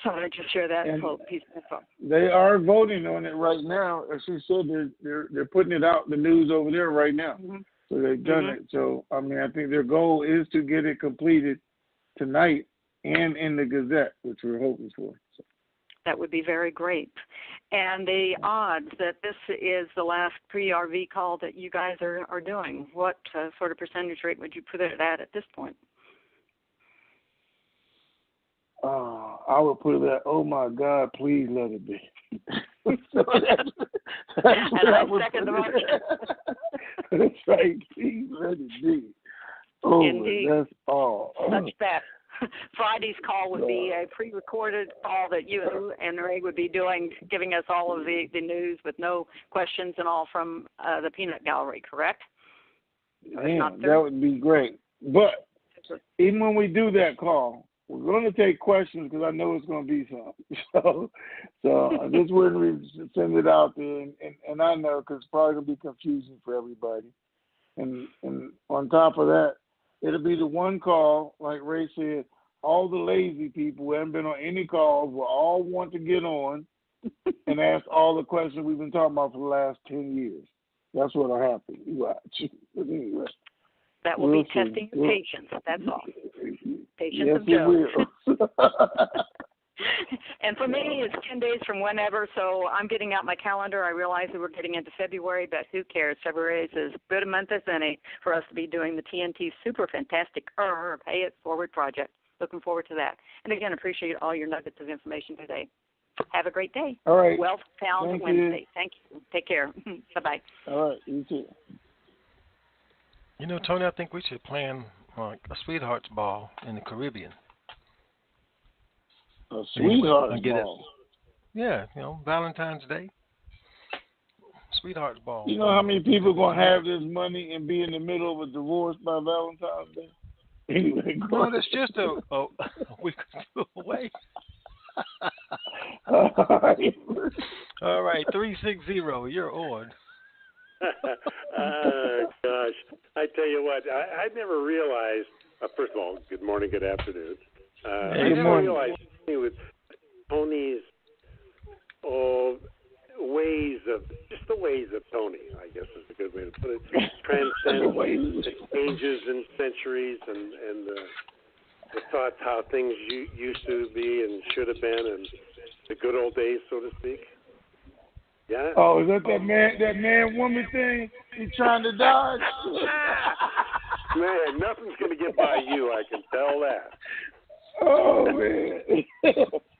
So I just share that piece of info. They are voting on it right now. As she said, they're putting it out, the news over there right now. Mm-hmm. So they've done it. So, I mean, I think their goal is to get it completed tonight and in the Gazette, which we're hoping for. So. That would be very great. And the odds that this is the last pre-RV call that you guys are doing, what sort of percentage rate would you put it at this point? I would put it at, oh my God, please let it be. So that's and I second the motion. That's right, please let it be. Oh, indeed. That's all. Such that Friday's call would be a pre-recorded call that you and Ray would be doing, giving us all of the news with no questions and all from the peanut gallery, correct? Man, that would be great. But even when we do that call, we're going to take questions because I know it's going to be some. So I just wouldn't send it out there, and I know because it's probably going to be confusing for everybody. And on top of that, it'll be the one call, like Ray said, all the lazy people who haven't been on any calls will all want to get on and ask all the questions we've been talking about for the last 10 years. That's what'll happen. You watch. But anyway. That will be testing your patience. That's all. Patience yes, of Joe. It will. And for me, it's 10 days from whenever, so I'm getting out my calendar. I realize that we're getting into February, but who cares? February is as good a month as any for us to be doing the TNT Super Fantastic Pay It Forward project. Looking forward to that. And again, appreciate all your nuggets of information today. Have a great day. All right. Wealth Found Wednesday. Thank you. Take care. Bye-bye. All right. You too. You know, Tony, I think we should plan a sweethearts ball in the Caribbean. A sweethearts ball? Yeah, Valentine's Day. Sweethearts ball. You know how many people are going to have this money and be in the middle of a divorce by Valentine's Day? Anyway, no, that's just a week or two away. All right, 360, you're on. Gosh, I tell you what, I never realized, first of all, good morning, good afternoon. I never realized with Tony's ways of Tony, I guess is a good way to put it, transcend changes in centuries and the thoughts how things used to be and should have been, and the good old days, so to speak. Yeah. Oh, is that man woman thing? He trying to dodge? Man, nothing's gonna get by you. I can tell that. Oh man.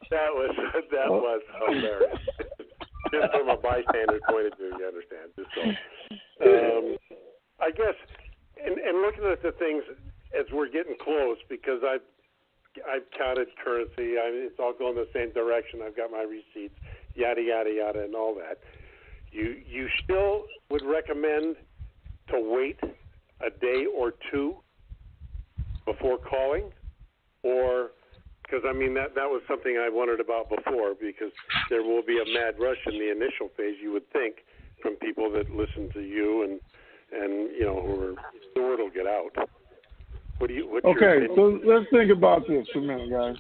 That was hilarious. Just from a bystander's point of view, you understand. Just so. I guess, and looking at the things as we're getting close, because I've counted currency. It's all going the same direction. I've got my receipts, yada yada yada, and all that. You still would recommend to wait a day or two before calling, or because I mean that was something I wondered about before, because there will be a mad rush in the initial phase, you would think, from people that listen to you and you know, the word will get out. Okay, so let's think about this for a minute, guys.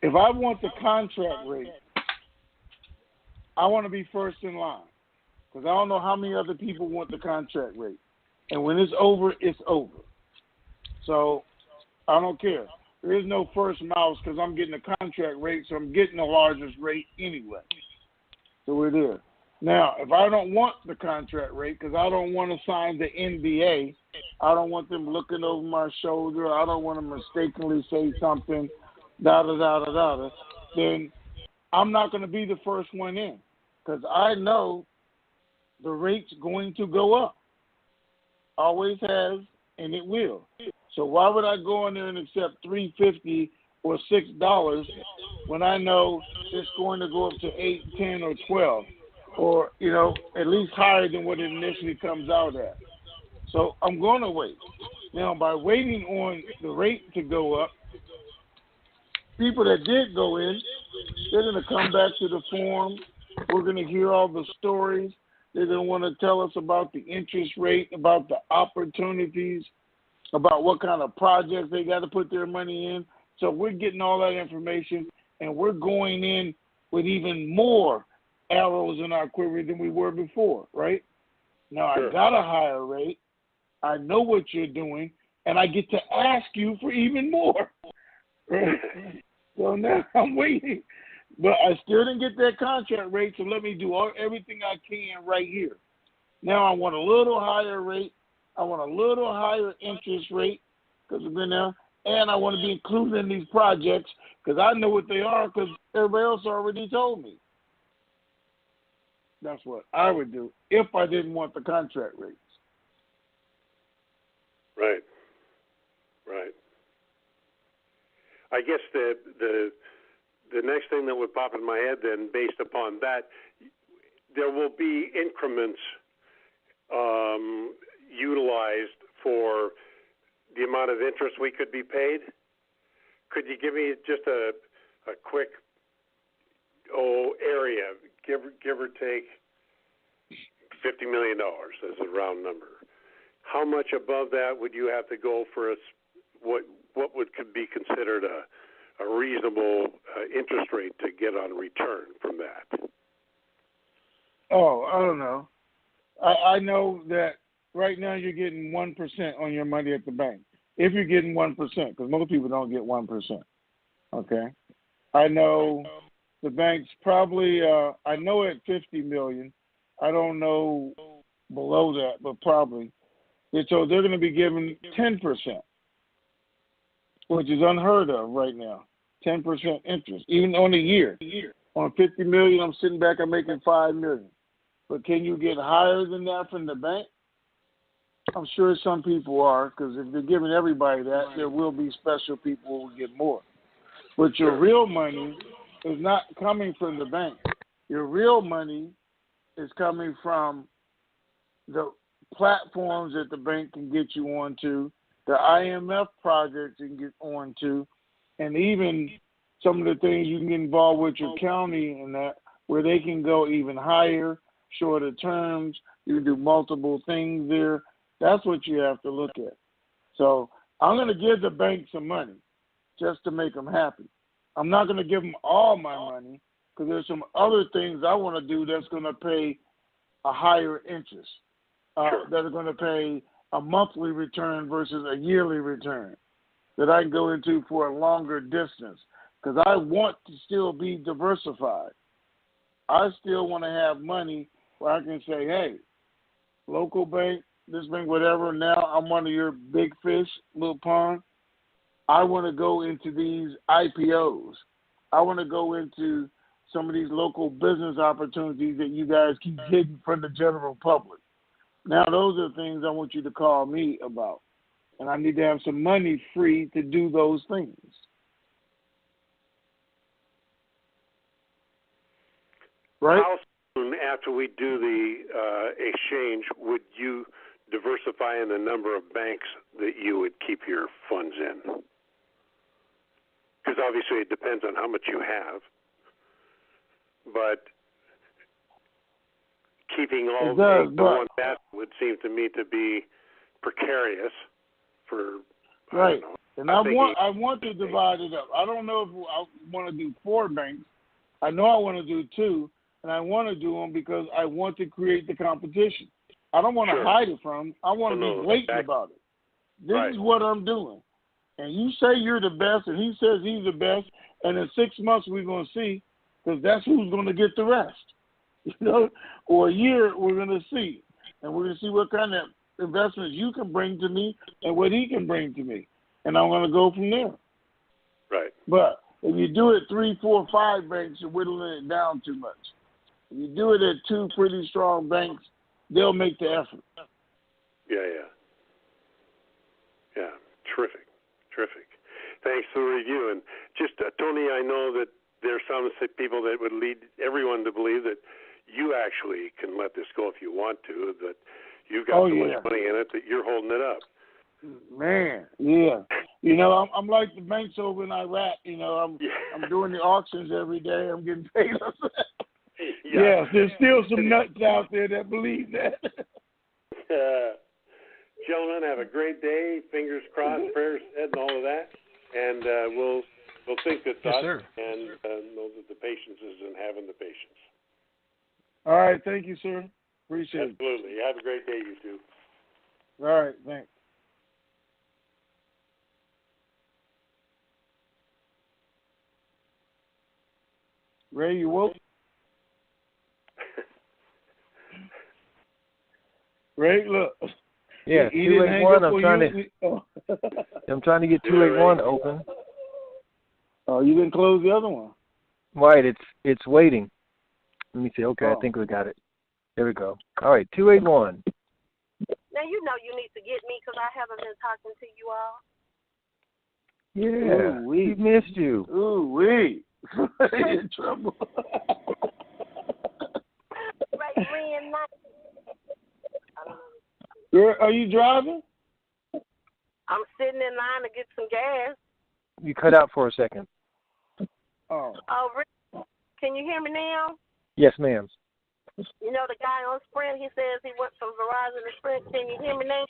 If I want the contract rate, I want to be first in line, because I don't know how many other people want the contract rate. And when it's over, it's over. So I don't care. There is no first mouse, because I'm getting a contract rate, so I'm getting the largest rate anyway. So we're there. Now, if I don't want the contract rate, because I don't want to sign the NDA, I don't want them looking over my shoulder, I don't want to mistakenly say something, then I'm not going to be the first one in, because I know the rate's going to go up. Always has, and it will. So why would I go in there and accept $3.50 or $6 when I know it's going to go up to 8, 10, or 12? Or, you know, at least higher than what it initially comes out at. So I'm going to wait. Now, by waiting on the rate to go up, people that did go in, they're going to come back to the forum. We're going to hear all the stories. They're going to want to tell us about the interest rate, about the opportunities, about what kind of projects they got to put their money in. So we're getting all that information, and we're going in with even more arrows in our quiver than we were before, right? Now, sure. I got a higher rate. I know what you're doing, and I get to ask you for even more. Right? So now I'm waiting. But I still didn't get that contract rate, so let me do everything I can right here. Now I want a little higher rate. I want a little higher interest rate, because I've been there, and I want to be included in these projects because I know what they are, because everybody else already told me. That's what I would do if I didn't want the contract rates. Right. I guess the next thing that would pop in my head then, based upon that, there will be increments utilized for the amount of interest we could be paid. Could you give me just a quick area, give or take $50 million as a round number? How much above that would you have to go for what could be considered a reasonable interest rate to get on return from that? Oh, I don't know. I know that right now you're getting 1% on your money at the bank. If you're getting 1%, because most people don't get 1%. Okay? I know the bank's probably, I know at $50 million. I don't know below that, but probably. And so they're going to be giving 10%, which is unheard of right now. 10% interest, even on a year. On $50 million, I'm sitting back, I'm making $5 million. But can you get higher than that from the bank? I'm sure some people are, because if they're giving everybody that, there will be special people who will get more. But your real money is not coming from the bank. Your real money is coming from the platforms that the bank can get you onto, the IMF projects you can get onto, and even some of the things you can get involved with your county and that, where they can go even higher, shorter terms. You can do multiple things there. That's what you have to look at. So I'm going to give the bank some money just to make them happy. I'm not going to give them all my money, because there's some other things I want to do that's going to pay a higher interest, that are going to pay a monthly return versus a yearly return. that I can go into for a longer distance because I want to still be diversified. I still want to have money where I can say, hey, local bank, this bank, whatever, now I'm one of your big fish, little pond. I want to go into these IPOs. I want to go into some of these local business opportunities that you guys keep hidden from the general public. Now, those are the things I want you to call me about. And I need to have some money free to do those things. Right? How soon after we do the exchange would you diversify in the number of banks that you would keep your funds in? Because obviously it depends on how much you have. But keeping all the one basket would seem to me to be precarious for right. I don't know. And I want to divide it up. I don't know if I want to do 4 banks. I know I want to do 2, and I want to do them because I want to create the competition. I don't want to hide it from them. I want to be blatant about it. This is what I'm doing. And you say you're the best, and he says he's the best, and in 6 months we're going to see, because that's who's going to get the rest. You know, or a year we're going to see, and we're going to see what kind of investments you can bring to me and what he can bring to me, and I'm going to go from there. Right. But if you do it 3, 4, 5 banks, you're whittling it down too much. If you do it at 2 pretty strong banks, they'll make the effort. Yeah. Terrific. Thanks for the review. And just, Tony, I know that there's some people that would lead everyone to believe that you actually can let this go if you want to, that you've got so much money in it that you're holding it up. Man, yeah. You know, I'm like the banks over in Iraq. You know, I'm doing the auctions every day. I'm getting paid. Yeah, there's still some nuts out there that believe that. Gentlemen, have a great day. Fingers crossed, prayers said, and all of that. And we'll think the thought and know that the patience is in having the patience. All right. Thank you, sir. Appreciate it. Absolutely. Have a great day, you two. All right. Thanks. Ray, you woke? Ray, look. Yeah, 281. I'm trying to get 281 open. Oh, you didn't close the other one. Right, it's waiting. Let me see. Okay, I think we got it. There we go. All right, 281. Now you know you need to get me because I haven't been talking to you all. Yeah, we missed you. Ooh, we in trouble. Ray, are you driving? I'm sitting in line to get some gas. You cut out for a second. Oh, can you hear me now? Yes, ma'am. You know the guy on Sprint, he says he went from Verizon to Sprint. Can you hear me now?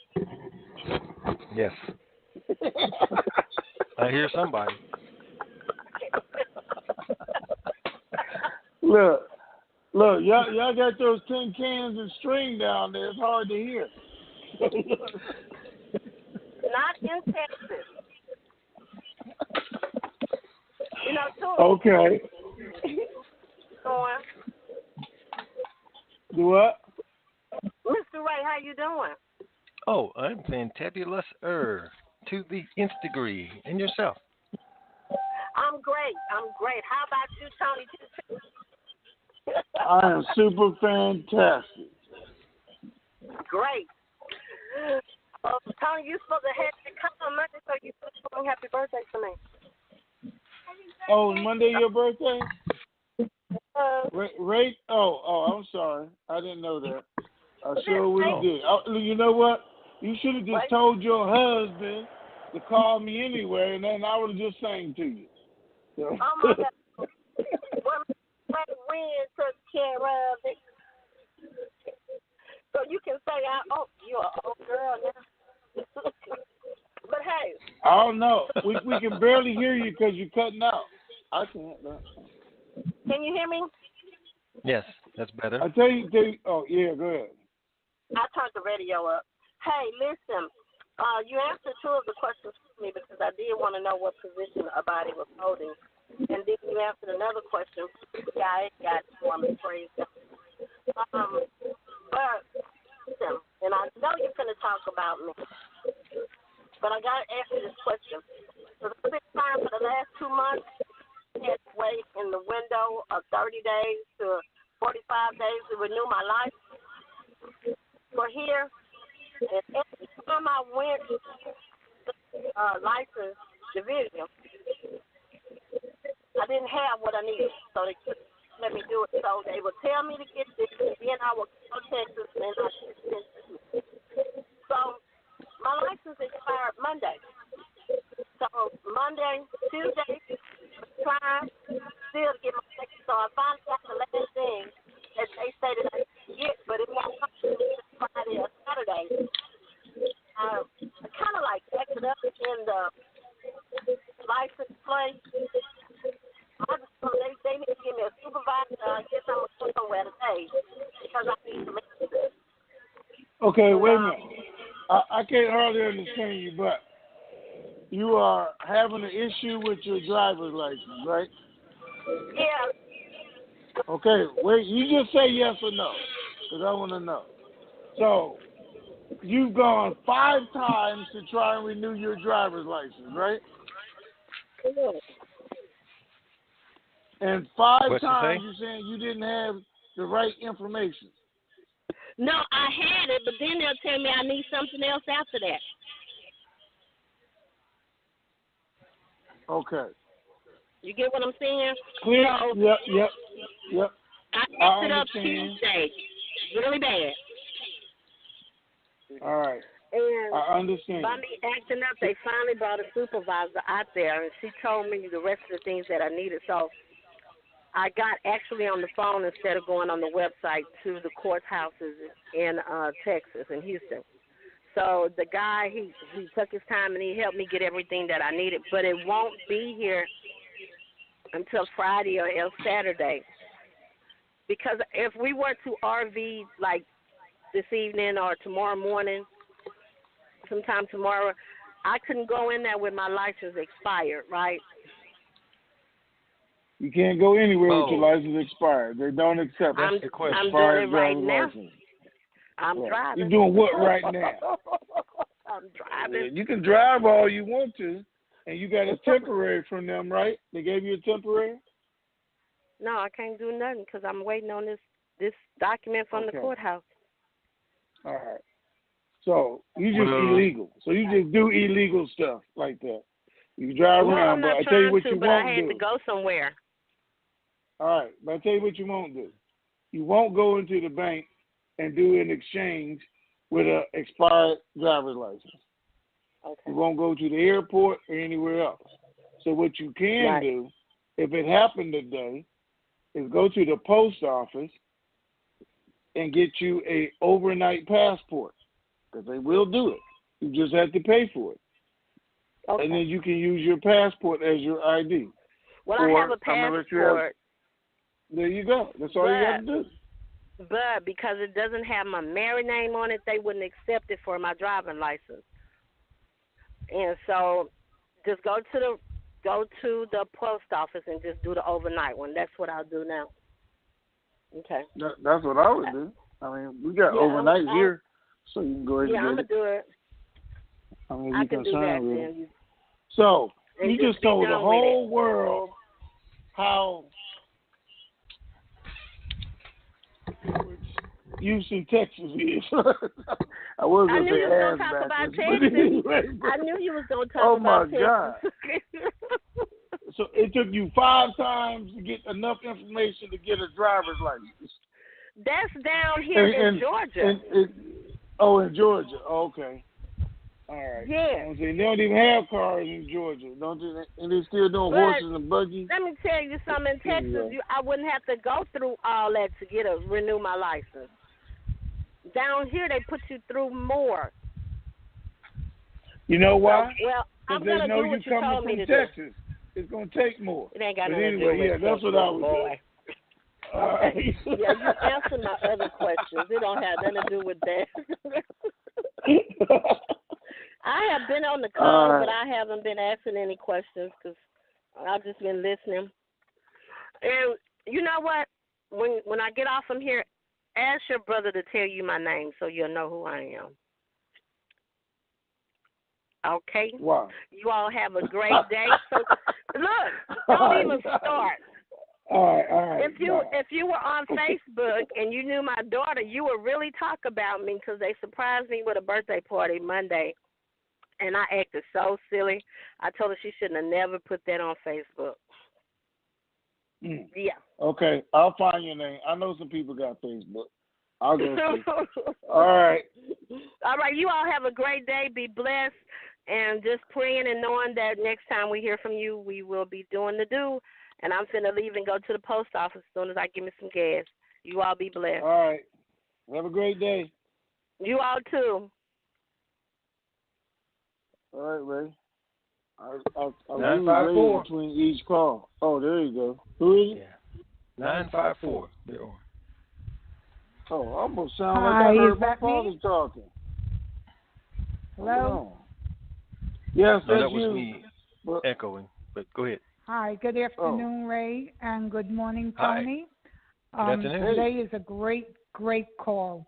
Yes. I hear somebody. Look, y'all got those tin cans and string down there. It's hard to hear. Not in Texas. You know, too. Okay. Going. Do what? Mr. Ray, how you doing? Oh, I'm fantabulous to the nth degree. And yourself? I'm great. How about you, Tony? I am super fantastic. Great. Tony, you supposed to have to come on Monday, so you supposed to sing happy birthday to me. Oh, Monday your birthday? Ray? Oh, I'm sorry. I didn't know that. I sure would have did. You know what? You should have just told your husband to call me anyway, and then I would have just sang to you. So. Oh, my God. Well, Win took care of it. So you can say, you're an old girl now. But, hey. I don't know. We can barely hear you because you're cutting out. I can't. Can you hear me? Yes, that's better. I tell you. Oh, yeah, go ahead. I turned the radio up. Hey, listen. You answered two of the questions for me because I did want to know what position a body was holding. And then you answered another question. Yeah, it got for me, praise God. But, and I know you're going to talk about me, but I got to ask you this question. For the big time for the last 2 months, I had to wait in the window of 30 days to 45 days to renew my license. For here, and every time I went to the license division, I didn't have what I needed, so they couldn't let me do it. So they would tell me to get this, and then I would go to Texas, and I should get this. So my license expired Monday. So Monday, Tuesday, trying still to get my license. So I finally got the last thing that they stated I could get, but it won't come to me until Friday or Saturday. I kind of like acted up in the license plate. They need to give me a supervisor. I guess I'm going to go somewhere today because I need to make this. Okay, wait a minute. I can't hardly understand you, but you are having an issue with your driver's license, right? Yeah. Okay, wait. You just say yes or no, because I want to know. So, you've gone 5 times to try and renew your driver's license, right? Yeah. And 5 times you're saying you didn't have the right information. No, I had it, but then they'll tell me I need something else after that. Okay. You get what I'm saying? Clear? So, Yep. I messed it up Tuesday. Really bad. All right. And I understand. by me acting up, they finally brought a supervisor out there, and she told me the rest of the things that I needed. So I got actually on the phone instead of going on the website to the courthouses in Texas, in Houston. So the guy, he took his time and he helped me get everything that I needed, but it won't be here until Friday or else Saturday. Because if we were to RV like this evening or tomorrow morning, sometime tomorrow, I couldn't go in there with my license expired, right? You can't go anywhere with your license expired. They don't accept I'm expired doing it right driver's now. license. I'm driving. You're doing what right now? I'm driving. You can drive all you want to, and you got a temporary from them, right? They gave you a temporary? No, I can't do nothing because I'm waiting on this document from the courthouse. All right. So you just illegal. So you just do illegal stuff like that. You drive around, but I tell you what you won't do. I had to go somewhere. All right, but I tell you what you won't do. You won't go into the bank and do an exchange with an expired driver's license. Okay. You won't go to the airport or anywhere else. So what you can do, if it happened today, is go to the post office and get you a overnight passport, because they will do it. You just have to pay for it. Okay. And then you can use your passport as your ID. Well, I have a passport. There you go. That's all you have to do. But because it doesn't have my married name on it, they wouldn't accept it for my driving license. And so just go to the post office and just do the overnight one. That's what I'll do now. Okay. That's what I would do. I mean, we got overnight here, so you can go ahead and get it. Yeah, I'm going to do it. I mean, I can do that then. So, you just told the whole world how Houston, Texas is. I was going to say ass backwards. Anyway, I knew you was going to talk about Texas. Oh, my God. So, it took you 5 times to get enough information to get a driver's license. That's down here in Georgia. In Georgia. Okay. All right. Yeah. They don't even have cars in Georgia, don't they? And they're still doing horses and buggies. Let me tell you something. In Texas, I wouldn't have to go through all that to renew my license. Down here, they put you through more. You know why? So, well, I'm going to do what you told me to Texas. do. It's going to take more. It ain't got nothing to do with Texas, that's what I was boy. Okay. Yeah, you answered my other questions. It don't have nothing to do with that. I been on the call, but I haven't been asking any questions because I've just been listening. And you know what? When I get off from here, ask your brother to tell you my name so you'll know who I am. Okay? Wow. You all have a great day. So, look, don't even start. All right. If you were on Facebook and you knew my daughter, you would really talk about me because they surprised me with a birthday party Monday, and I acted so silly. I told her she shouldn't have never put that on Facebook. Yeah. Okay, I'll find your name. I know some people got Facebook. I'll go see. All right. All right, you all have a great day. Be blessed. And just praying and knowing that next time we hear from you, we will be doing the do. And I'm finna leave and go to the post office as soon as I give me some gas. You all be blessed. All right. Have a great day. You all too. All right, Ray. I'll 954 between each call. Oh, there you go. Who is it? Yeah. 954. Oh, I almost sound Hi, like I heard is my that father me? talking. Hello? Yes, No, that's that was you. me echoing, but go ahead. Hi, good afternoon, Ray, and good morning, Tony. Hi. Good afternoon. Today is a great call.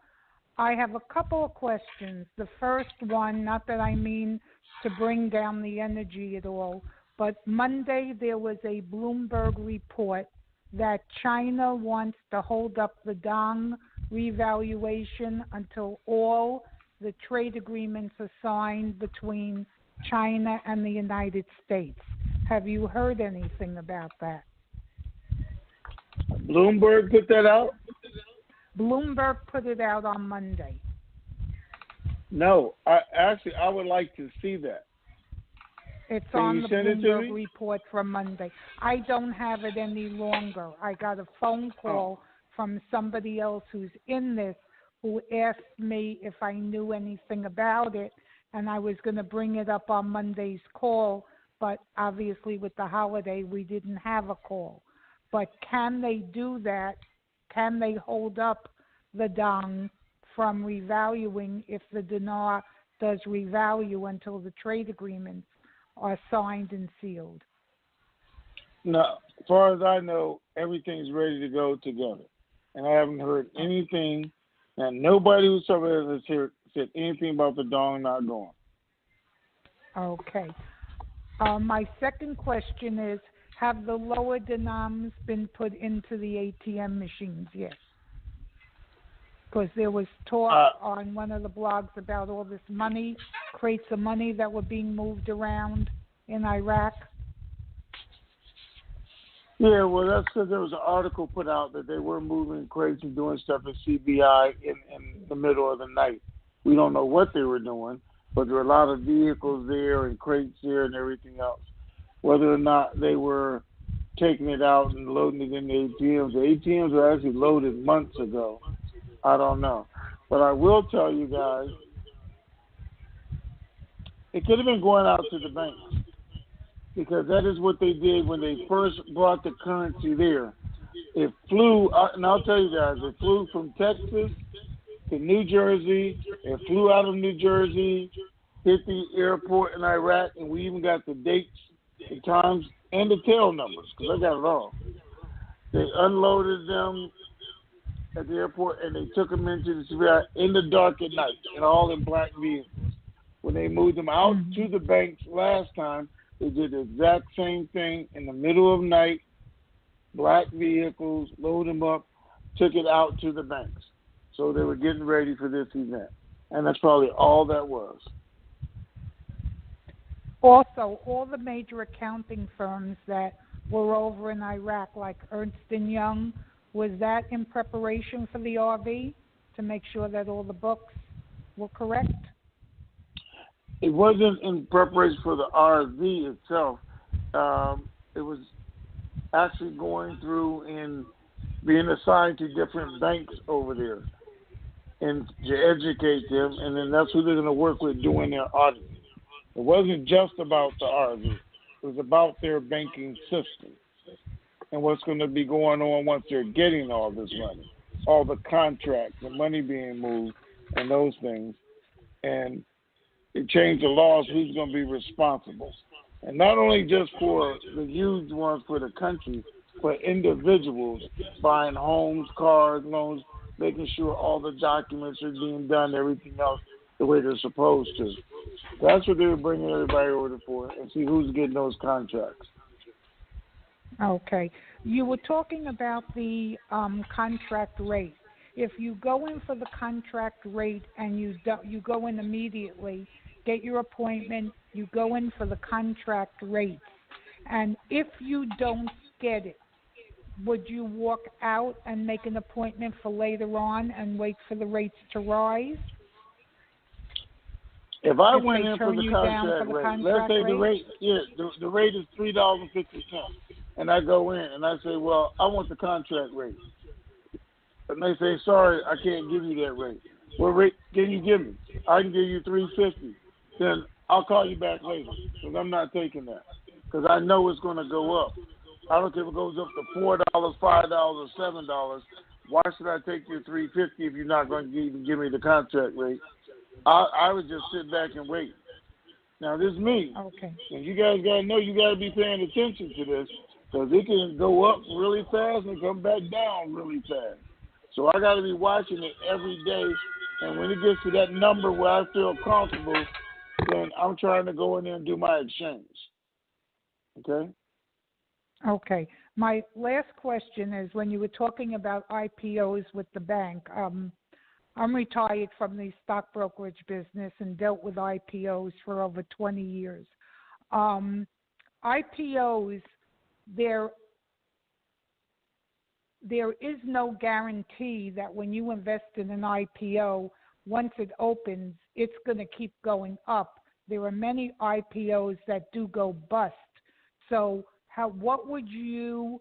I have a couple of questions. The first one, not that I mean to bring down the energy at all, but Monday there was a Bloomberg report that China wants to hold up the dong revaluation until all the trade agreements are signed between China and the United States. Have you heard anything about that? Bloomberg put that out? Bloomberg put it out on Monday. No, I would like to see that. It's Can on you the send it to Bloomberg me? report from Monday. I don't have it any longer. I got a phone call from somebody else who's in this who asked me if I knew anything about it, and I was going to bring it up on Monday's call, but obviously with the holiday we didn't have a call. But can they do that? Can they hold up the dong from revaluing if the dinar does revalue until the trade agreements are signed and sealed? No, as far as I know, everything's ready to go together. And I haven't heard anything, and nobody who's talking has said anything about the dong not going. Okay. My second question is, have the lower denoms been put into the ATM machines yet? Because there was talk on one of the blogs about all this money, crates of money that were being moved around in Iraq. Yeah, well, that's because there was an article put out that they were moving crates and doing stuff at CBI in the middle of the night. We don't know what they were doing, but there were a lot of vehicles there and crates there and everything else. Whether or not they were taking it out and loading it in the ATMs. The ATMs were actually loaded months ago. I don't know. But I will tell you guys, it could have been going out to the banks, because that is what they did when they first brought the currency there. It flew, and I'll tell you guys, it flew from Texas to New Jersey. It flew out of New Jersey, hit the airport in Iraq, and we even got the dates, the times, and the tail numbers, because I got it all. They unloaded them at the airport, and they took them into the CBI in the dark at night, and all in black vehicles. When they moved them out to the banks last time, they did the exact same thing in the middle of the night, black vehicles, load them up, took it out to the banks. So they were getting ready for this event. And that's probably all that was. Also, all the major accounting firms that were over in Iraq, like Ernst & Young, was that in preparation for the RV to make sure that all the books were correct? It wasn't in preparation for the RV itself. It was actually going through and being assigned to different banks over there and to educate them, and then that's who they're going to work with doing their audit. It wasn't just about the RV. It was about their banking system and what's going to be going on once they're getting all this money, all the contracts, the money being moved, and those things. And they change the laws, who's going to be responsible. And not only just for the huge ones for the country, but individuals buying homes, cars, loans, making sure all the documents are being done, everything else the way they're supposed to. That's what they're bringing everybody over for, and see who's getting those contracts. Okay. You were talking about the contract rate. If you go in for the contract rate and you go in immediately, get your appointment, you go in for the contract rate, and if you don't get it, would you walk out and make an appointment for later on and wait for the rates to rise? If I went in for the contract rate, let's say the rate is $3.50, and I go in and I say, well, I want the contract rate. And they say, sorry, I can't give you that rate. What rate can you give me? I can give you $3.50. Then I'll call you back later because I'm not taking that because I know it's going to go up. I don't care if it goes up to $4, $5, or $7. Why should I take your $3.50 if you're not going to even give me the contract rate? I would just sit back and wait. Now, this is me. Okay. And you guys got to know you got to be paying attention to this because it can go up really fast and come back down really fast. So I got to be watching it every day. And when it gets to that number where I feel comfortable, then I'm trying to go in there and do my exchange. Okay? Okay. My last question is when you were talking about IPOs with the bank, I'm retired from the stock brokerage business and dealt with IPOs for over 20 years. IPOs, there is no guarantee that when you invest in an IPO, once it opens, it's going to keep going up. There are many IPOs that do go bust. So what would you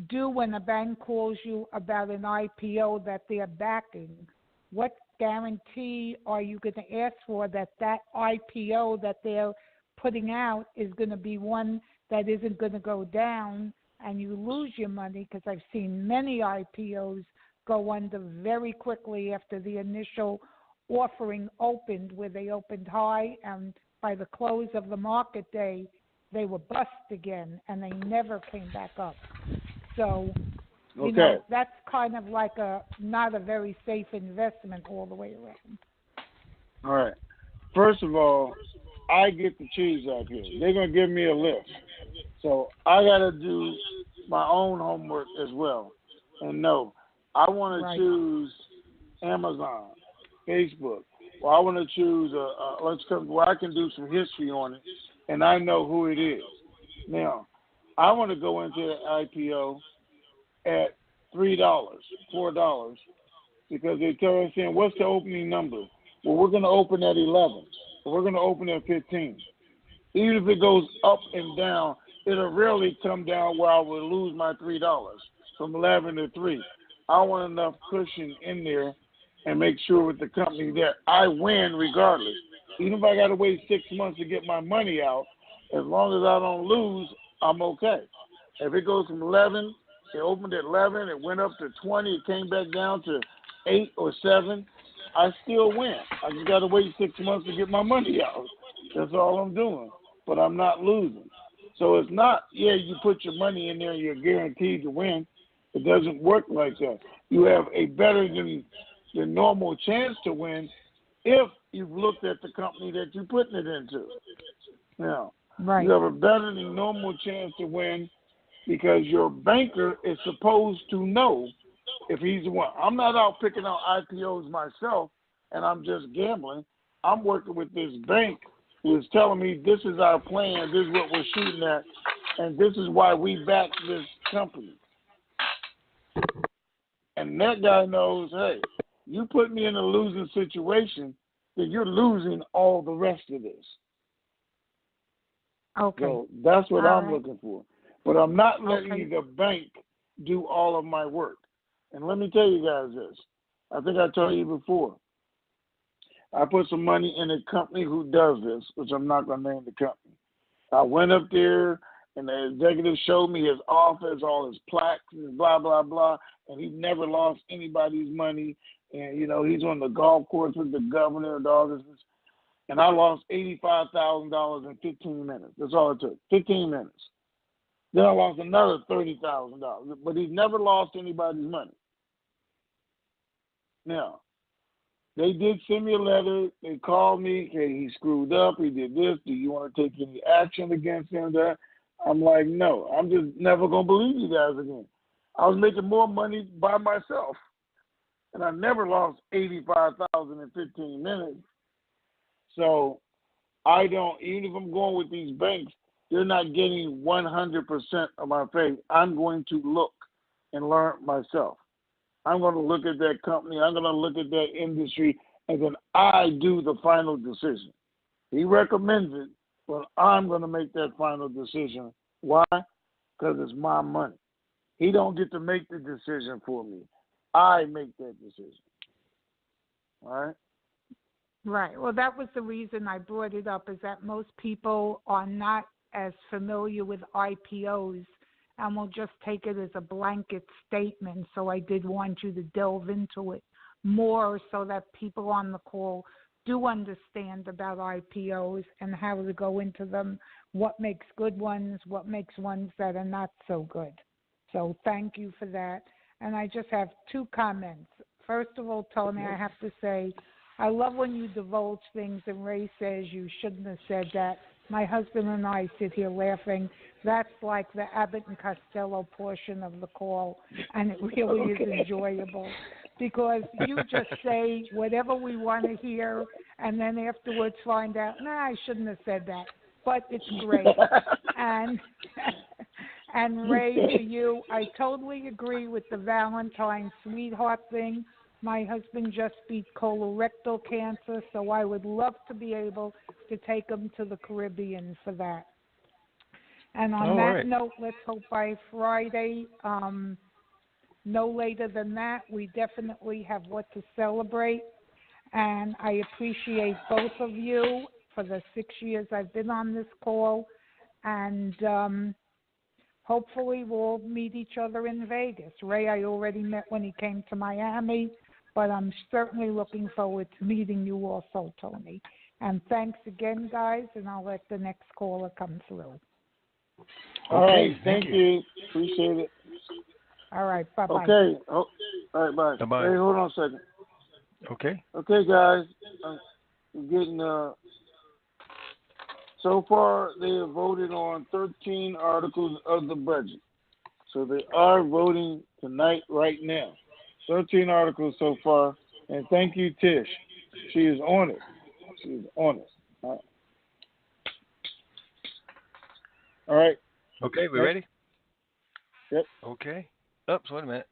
do when a bank calls you about an IPO that they're backing? What guarantee are you going to ask for that IPO that they're putting out is going to be one that isn't going to go down and you lose your money? Because I've seen many IPOs go under very quickly after the initial offering opened, where they opened high, and by the close of the market day, they were bust again, and they never came back up. So, you know, that's kind of like not a very safe investment all the way around. All right. First of all, I get the cheese out here. They're going to give me a list. So I got to do my own homework as well. And no, I want to choose Amazon, Facebook. Well, I want to choose where I can do some history on it, and I know who it is. Now, I want to go into the IPO at $3, $4, because they tell us, saying, what's the opening number? Well, we're going to open at 11. Or we're going to open at 15. Even if it goes up and down, it'll rarely come down where I will lose my $3 from 11 to 3. I want enough cushion in there and make sure with the company that I win regardless. Even if I got to wait 6 months to get my money out, as long as I don't lose, I'm okay. If it goes from 11, it opened at 11, it went up to 20, it came back down to 8 or 7, I still win. I just got to wait 6 months to get my money out. That's all I'm doing. But I'm not losing. So it's not, you put your money in there and you're guaranteed to win. It doesn't work like that. You have a better than normal chance to win if you've looked at the company that you're putting it into. Now, you have a better than normal chance to win because your banker is supposed to know if he's the one. I'm not out picking out IPOs myself and I'm just gambling. I'm working with this bank who is telling me this is our plan, this is what we're shooting at, and this is why we back this company. And that guy knows, hey, you put me in a losing situation, then you're losing all the rest of this. Okay. So that's what I'm looking for. But I'm not letting the bank do all of my work. And let me tell you guys this. I think I told you before. I put some money in a company who does this, which I'm not going to name the company. I went up there, and the executive showed me his office, all his plaques, and blah, blah, blah, and he never lost anybody's money. and he's on the golf course with the governor and all this. And I lost $85,000 in 15 minutes. That's all it took, 15 minutes. Then I lost another $30,000, but he's never lost anybody's money. Now, they did send me a letter. They called me. Hey, he screwed up. He did this. Do you want to take any action against him? That I'm like, no. I'm just never going to believe you guys again. I was making more money by myself, and I never lost $85,000 in 15 minutes. So I don't, even if I'm going with these banks, they're not getting 100% of my faith. I'm going to look and learn myself. I'm going to look at that company. I'm going to look at that industry, and then I do the final decision. He recommends it, but I'm going to make that final decision. Why? Because it's my money. He don't get to make the decision for me. I make that decision. All right? Right. Well, that was the reason I brought it up, is that most people are not as familiar with IPOs and will just take it as a blanket statement. So I did want you to delve into it more so that people on the call do understand about IPOs and how to go into them, what makes good ones, what makes ones that are not so good. So thank you for that. And I just have two comments. First of all, Tony, I have to say, I love when you divulge things and Ray says you shouldn't have said that. My husband and I sit here laughing. That's like the Abbott and Costello portion of the call, and it really is enjoyable because you just say whatever we want to hear and then afterwards find out, I shouldn't have said that. But it's great. And Ray, to you, I totally agree with the Valentine sweetheart thing. My husband just beat colorectal cancer, so I would love to be able to take him to the Caribbean for that. And on that note, let's hope by Friday, no later than that, we definitely have what to celebrate. And I appreciate both of you for the 6 years I've been on this call. And hopefully we'll meet each other in Vegas. Ray, I already met when he came to Miami, but I'm certainly looking forward to meeting you also, Tony. And thanks again, guys, and I'll let the next caller come through. All right, thank you. Appreciate it. All right, bye-bye. Okay. Oh, all right, bye. Bye-bye. Hey, hold on a second. Okay. Okay, guys. I'm getting, so far they have voted on 13 articles of the budget. So they are voting tonight, right now. 13 articles so far. And thank you, Tish. She is on it. She is on it. All right. Okay, we ready? Yep. Okay. Oops, wait a minute.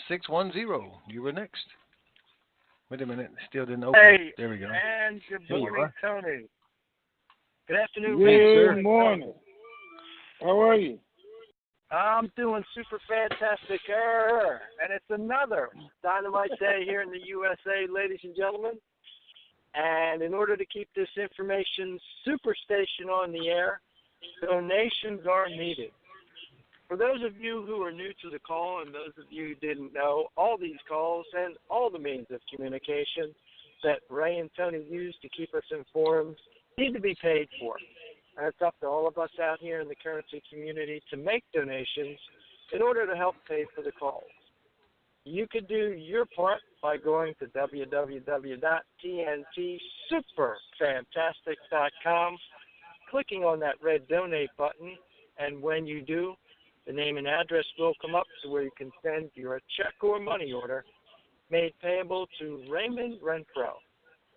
610, you were next. Wait a minute, still didn't open. Hey, there we go. And good morning, Tony. Good afternoon, Good morning. How are you? I'm doing super fantastic, and it's another Dynamite Day here in the USA, ladies and gentlemen. And in order to keep this information superstation on the air, donations are needed. For those of you who are new to the call and those of you who didn't know, all these calls and all the means of communication that Ray and Tony use to keep us informed need to be paid for. And it's up to all of us out here in the currency community to make donations in order to help pay for the calls. You could do your part by going to www.TNTSUPERFANTASTIC.com, clicking on that red donate button, and when you do, the name and address will come up to where you can send your check or money order made payable to Raymond Renfrow,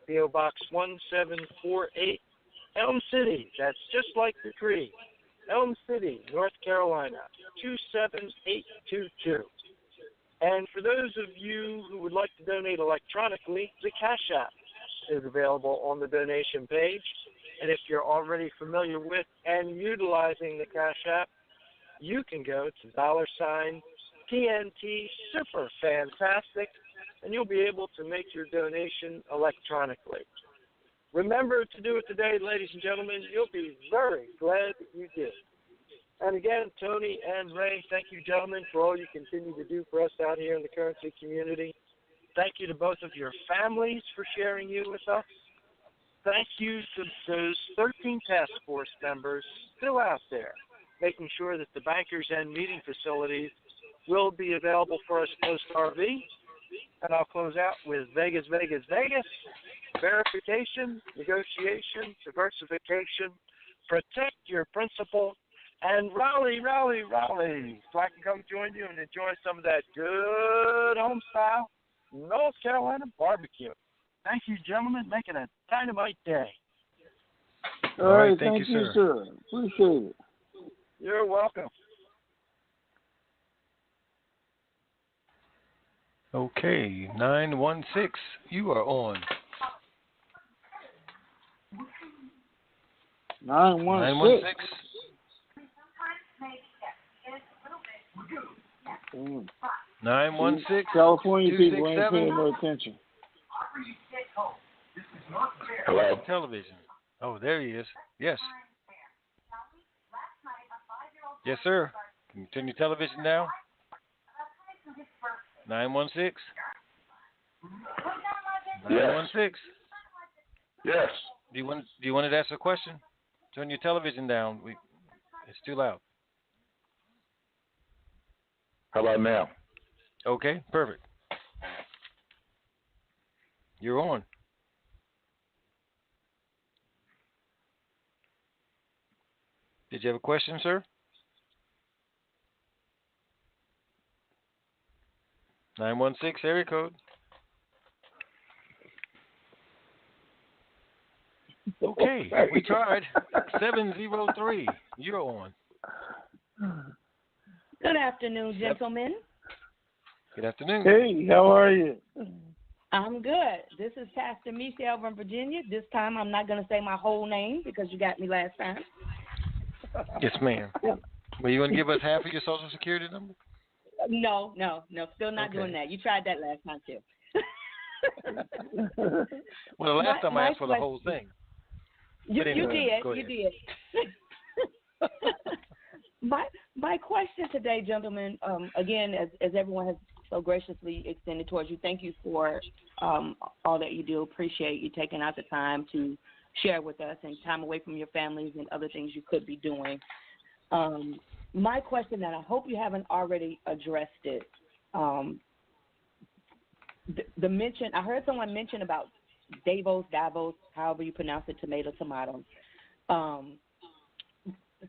P.O. Box 1748, Elm City, that's just like the tree, Elm City, North Carolina, 27822. And for those of you who would like to donate electronically, the Cash App is available on the donation page. And if you're already familiar with and utilizing the Cash App, you can go to $TNT SuperFantastic, and you'll be able to make your donation electronically. Remember to do it today, ladies and gentlemen. You'll be very glad that you did. And again, Tony and Ray, thank you, gentlemen, for all you continue to do for us out here in the currency community. Thank you to both of your families for sharing you with us. Thank you to those 13 task force members still out there, making sure that the bankers and meeting facilities will be available for us post-RV. And I'll close out with Vegas, Vegas, Vegas. Verification, negotiation, diversification, protect your principal, and rally, rally, rally, so I can come join you and enjoy some of that good home-style North Carolina barbecue. Thank you, gentlemen. Make it a dynamite day. All right, thank you, sir. Appreciate it. You're welcome. Okay, 916, you are on. 916. 916. California people ain't paying no attention. Hello. Television. Oh, there he is. Yes. Yes, sir. Can you turn your television down? 916. 916. Yes. Do you want to ask a question? Turn your television down. It's too loud. How about now? Okay, perfect. You're on. Did you have a question, sir? 916 area code. Okay, we tried. 703. You're on. Good afternoon, gentlemen. Good afternoon. Hey, how are you? I'm good. This is Pastor Michelle from Virginia. This time I'm not going to say my whole name because you got me last time. Yes, ma'am. Well, you want to give us half of your social security number? No. Still not doing that. You tried that last time, too. Well, the last time I asked for the whole thing. You did. My question today, gentlemen, again, as everyone has so graciously extended towards you, thank you for all that you do. Appreciate you taking out the time to share with us and time away from your families and other things you could be doing. My question, and I hope you haven't already addressed it, the mention, I heard someone mention about Davos, however you pronounce it, tomato.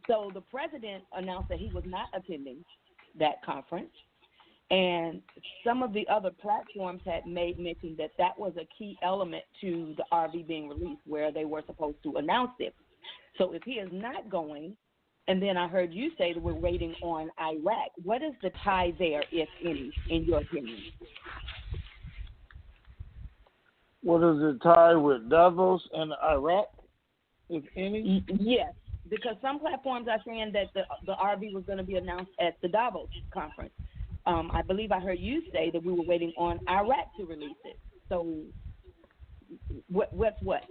So the president announced that he was not attending that conference, and some of the other platforms had made mention that that was a key element to the RV being released, where they were supposed to announce it. So if he is not going, and then I heard you say that we're waiting on Iraq, what is the tie there, if any, in your opinion? What is the tie with Davos and Iraq, if any? Yes, because some platforms are saying that the RV was going to be announced at the Davos conference. I believe I heard you say that we were waiting on Iraq to release it. So what's what?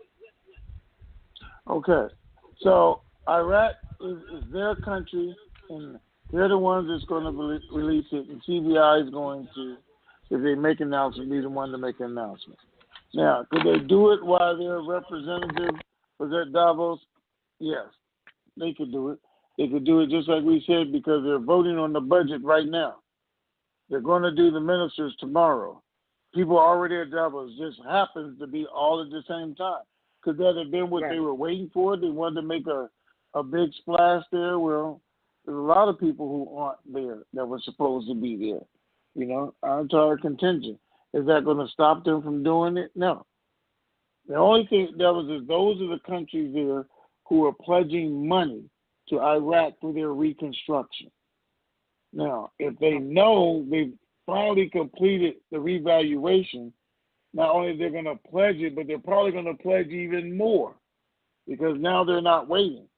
Okay, so Iraq is their country, and they're the ones that's going to release it, and CBI is going to, if they make an announcement, be the one to make an announcement. Now, could they do it while their representative was at Davos? Yes, they could do it. They could do it just like we said, because they're voting on the budget right now. They're going to do the ministers tomorrow. People are already at Davos. It just happens to be all at the same time. Could that have been what they were waiting for? They wanted to make a big splash there. Well, there's a lot of people who aren't there that were supposed to be there. You know, our entire contingent. Is that going to stop them from doing it? No. The only thing that was is those are the countries there who are pledging money to Iraq for their reconstruction. Now, if they know they've finally completed the revaluation, not only they're going to pledge it, but they're probably going to pledge even more, because now they're not waiting.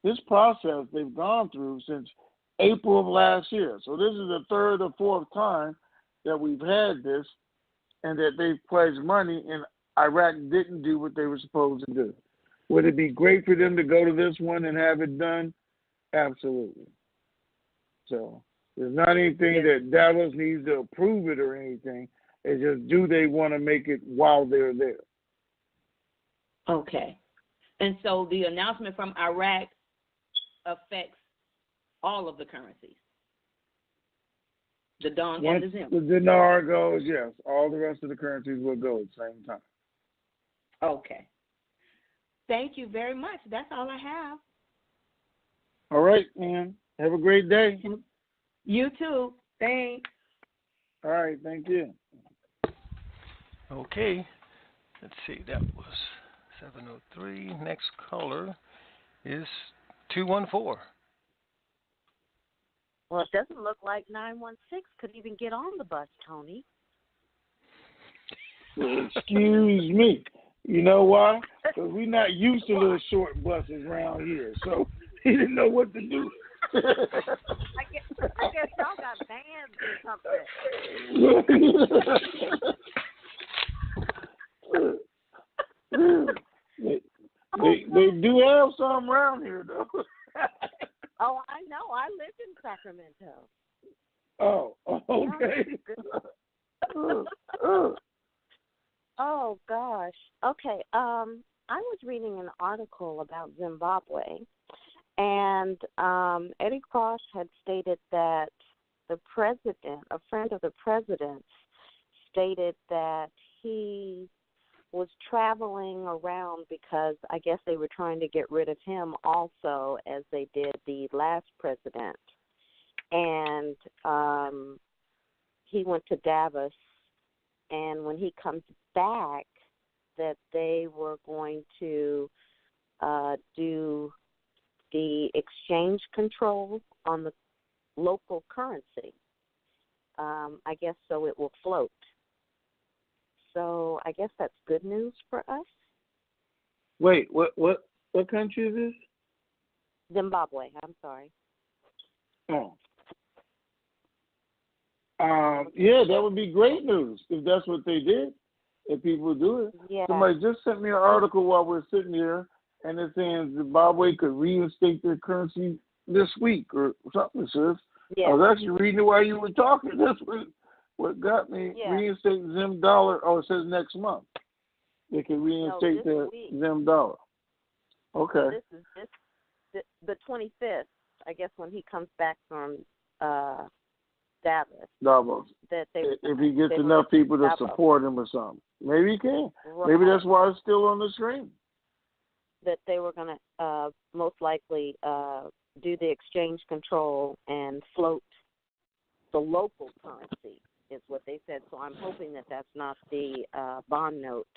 This process they've gone through since April of last year. So this is the third or fourth time that we've had this, and that they've pledged money, and Iraq didn't do what they were supposed to do. Would it be great for them to go to this one and have it done? Absolutely. So there's not anything that Davos needs to approve it or anything. It's just, do they want to make it while they're there? Okay. And so the announcement from Iraq affects all of the currencies. The dong and the zim. The dinar goes, yes. All the rest of the currencies will go at the same time. Okay. Thank you very much. That's all I have. All right, man. Have a great day. You too. Thanks. All right, thank you. Okay. Let's see. That was 703. Next caller is 214. Well, it doesn't look like 916 could even get on the bus, Tony. Excuse me. You know why? Because we're not used to little short buses around here, so he didn't know what to do. I guess y'all got vans or something. They do have some around here, though. Oh, I know. I lived in Sacramento. Oh, okay. Oh, gosh. Okay. I was reading an article about Zimbabwe, and Eddie Cross had stated that the president, a friend of the president's, stated that he was traveling around because I guess they were trying to get rid of him also, as they did the last president. And he went to Davos, and when he comes back, that they were going to do the exchange control on the local currency. I guess so it will float. So I guess that's good news for us. Wait, what country is this? Zimbabwe, I'm sorry. Oh. Yeah, that would be great news if that's what they did, if people do it. Yeah. Somebody just sent me an article while we're sitting here, and it's saying Zimbabwe could reinstate their currency this week or something, sis. Yeah. I was actually reading it while you were talking. That's what got me. Yeah. Reinstate Zim dollar. Oh, it says next month. They can reinstate the Zim dollar. Okay. This is the 25th, I guess, when he comes back from Davos. That if he gets enough people to support him or something. Maybe he can. Right. Maybe that's why it's still on the screen. That they were going to most likely do the exchange control and float the local currency, is what they said. So I'm hoping that that's not the bond note,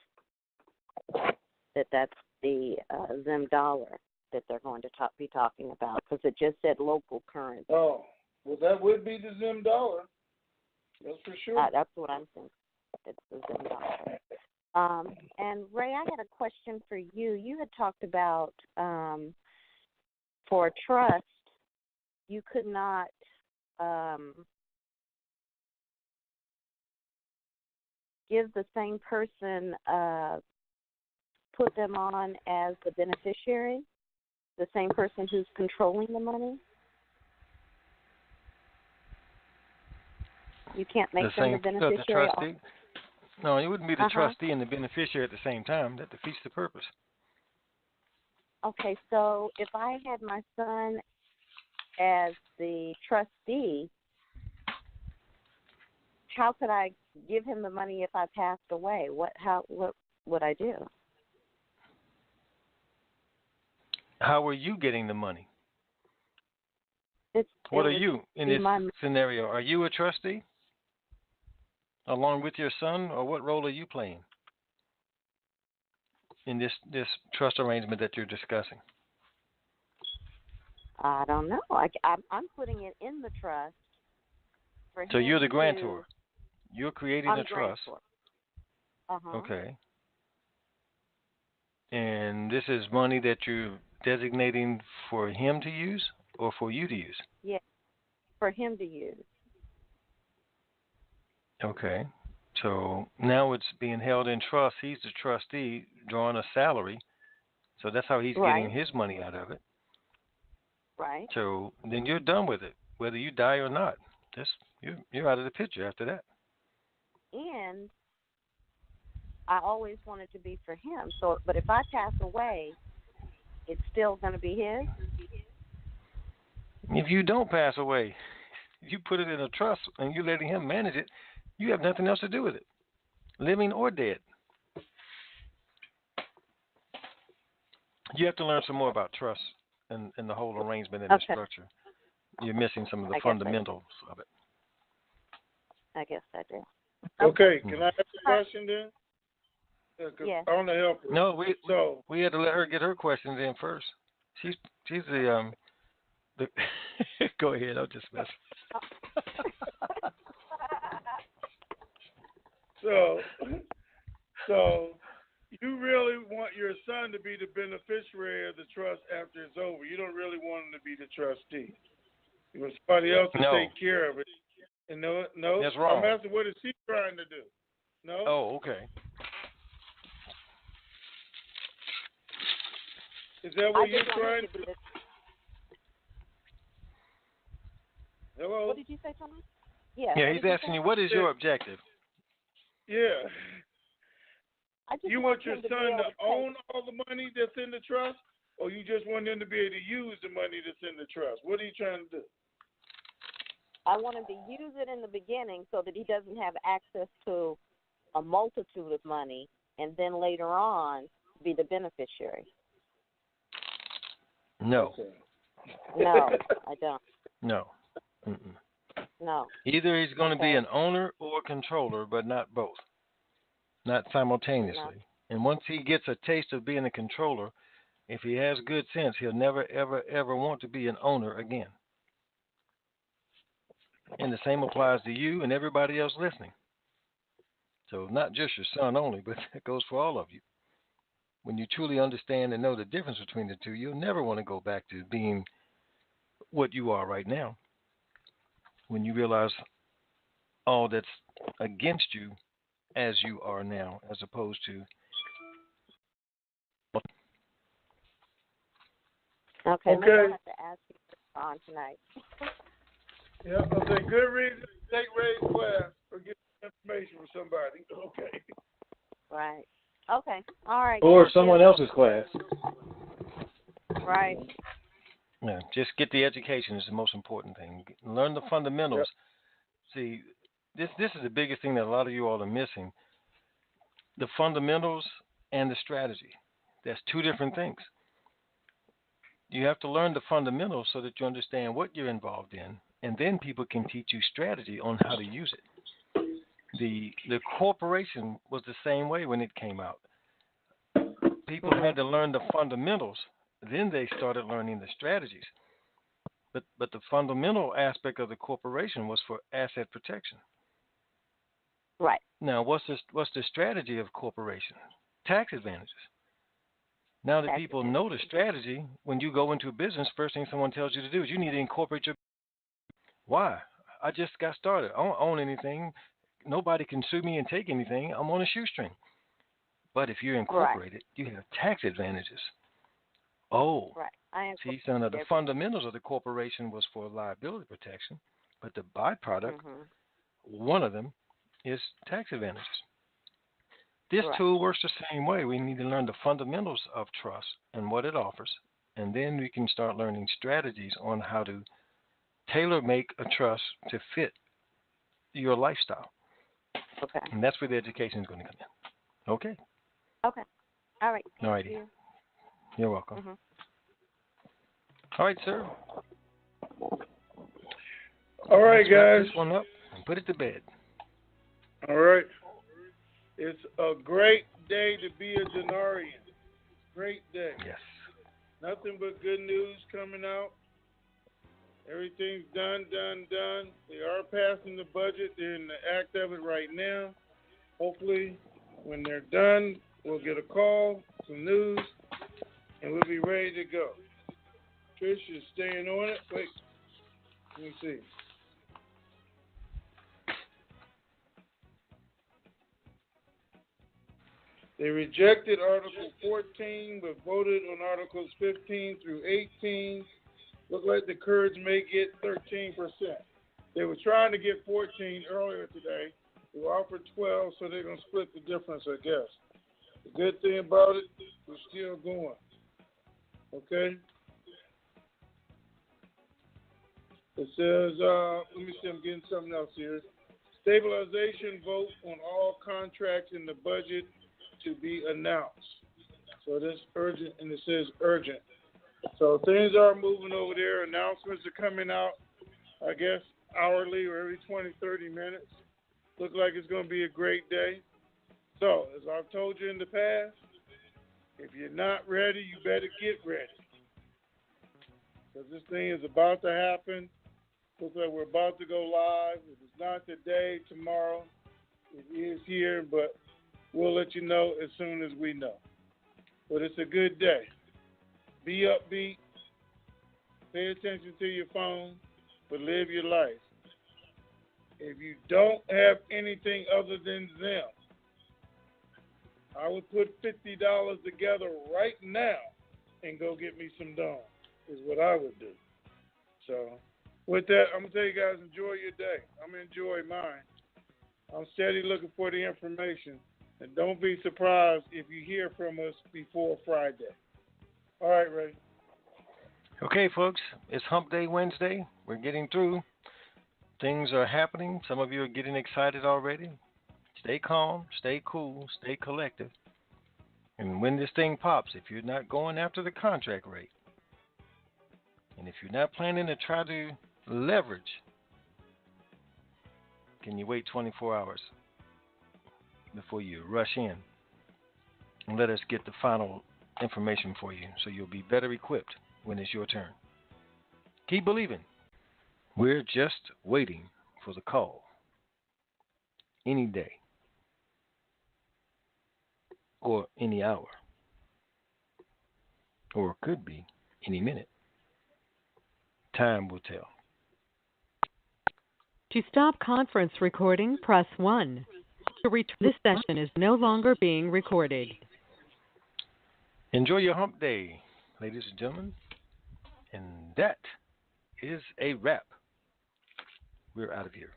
that's the Zim dollar that they're going to be talking about, because it just said local currency. Oh, well, that would be the Zim dollar. That's for sure. That's what I'm thinking. It's the Zim dollar. And Ray, I had a question for you. You had talked about for a trust, you could not give the same person, put them on as the beneficiary, the same person who's controlling the money. You can't make them the beneficiary. The trustee? No, it wouldn't be the trustee and the beneficiary at the same time. That defeats the purpose. Okay, so if I had my son as the trustee, how could I give him the money if I passed away? What would I do? How are you getting the money? What are you in this scenario? Are you a trustee along with your son, or what role are you playing in this trust arrangement that you're discussing? I don't know. I'm putting it in the trust. So you're the grantor. You're creating a trust. Uh-huh. Okay. And this is money that you're designating for him to use or for you to use? Yeah, for him to use. Okay. So now it's being held in trust. He's the trustee drawing a salary. So that's how he's getting his money out of it. Right. So then you're done with it, whether you die or not. You're out of the picture after that. end, I always wanted to be for him. So, but if I pass away, it's still going to be his? If you don't pass away, you put it in a trust and you're letting him manage it, you have nothing else to do with it, living or dead. You have to learn some more about trust and the whole arrangement and the structure. You're missing some of the fundamentals of it. I guess I do. Okay, can I ask a question then? Yes. I want to help her. No, we had to let her get her questions in first. She's the Go ahead, I'll just mess. So you really want your son to be the beneficiary of the trust after it's over. You don't really want him to be the trustee. You want somebody else to take care of it. And no, that's wrong. I'm asking, what is he trying to do? No. Oh, okay. Is that what you're trying to do? Hello? What did you say, Tom? Yeah. Yeah, he's asking you, what is your objective? Yeah. You want your him son to own all the money that's in the trust, or you just want him to be able to use the money that's in the trust? What are you trying to do? I want him to use it in the beginning so that he doesn't have access to a multitude of money, and then later on be the beneficiary. No. No, I don't. No. Mm-mm. No. Either he's going to be an owner or a controller, but not both. Not simultaneously. No. And once he gets a taste of being a controller, if he has good sense, he'll never, ever, ever want to be an owner again. And the same applies to you and everybody else listening. So not just your son only, but it goes for all of you. When you truly understand and know the difference between the two, you'll never want to go back to being what you are right now. When you realize all that's against you as you are now, as opposed to. Okay. Maybe I have to ask you on tonight. Yeah, that's a good reason to take Ray's class or get information from somebody. Okay. Right. Okay. All right. Or someone else's class. Right. Yeah, just get the education is the most important thing. Learn the fundamentals. Yep. See, this is the biggest thing that a lot of you all are missing. The fundamentals and the strategy. That's two different things. You have to learn the fundamentals so that you understand what you're involved in, and then people can teach you strategy on how to use it. The corporation was the same way when it came out. People had to learn the fundamentals, then they started learning the strategies. But the fundamental aspect of the corporation was for asset protection. Right. Now, what's the strategy of corporation? Tax advantages. Now that people know the strategy, when you go into a business, first thing someone tells you to do is you need to incorporate your. Why? I just got started. I don't own anything. Nobody can sue me and take anything. I'm on a shoestring. But if you're incorporated, you have tax advantages. Oh, right. See, some of the fundamentals of the corporation was for liability protection, but the byproduct, one of them, is tax advantages. This tool works the same way. We need to learn the fundamentals of trust and what it offers, and then we can start learning strategies on how to tailor-make a trust to fit your lifestyle. Okay. And that's where the education is going to come in. Okay? Okay. All right. All righty. You're welcome. All right, sir. All right, Let's guys. wrap this one up and put it to bed. All right. It's a great day to be a Dinarian. Great day. Yes. Nothing but good news coming out. Everything's done. They are passing the budget. They're in the act of it right now. Hopefully, when they're done, we'll get a call, some news, and we'll be ready to go. Trish is staying on it. Wait, let me see. They rejected Article 14, but voted on Articles 15 through 18. Look like the Kurds may get 13%. They were trying to get 14 earlier today, We offered 12, so they're going to split the difference, I guess. The good thing about it, we're still going. Okay? It says, let me see, I'm getting something else here. Stabilization vote on all contracts in the budget to be announced. So this urgent, and it says urgent. So things are moving over there. Announcements are coming out, I guess, hourly or every 20, 30 minutes. Look like it's going to be a great day. So, as I've told you in the past, if you're not ready, you better get ready. Because this thing is about to happen. Looks like we're about to go live. If it's not today, tomorrow, it is here, but we'll let you know as soon as we know. But it's a good day. Be upbeat. Pay attention to your phone, but live your life. If you don't have anything other than them, I would put $50 together right now and go get me some Dawn, is what I would do. So, with that, I'm going to tell you guys, enjoy your day. I'm going to enjoy mine. I'm steady looking for the information. And don't be surprised if you hear from us before Friday. All right, Ray. Okay, folks, it's Hump Day Wednesday. We're getting through. Things are happening. Some of you are getting excited already. Stay calm, stay cool, stay collective. And when this thing pops, if you're not going after the contract rate, and if you're not planning to try to leverage, can you wait 24 hours before you rush in? And let us get the final information for you so you'll be better equipped when it's your turn. Keep believing. We're just waiting for the call. Any day. Or any hour. Or it could be any minute. Time will tell. To stop conference recording, press 1. To return, this session is no longer being recorded. Enjoy your hump day, ladies and gentlemen. And that is a wrap. We're out of here.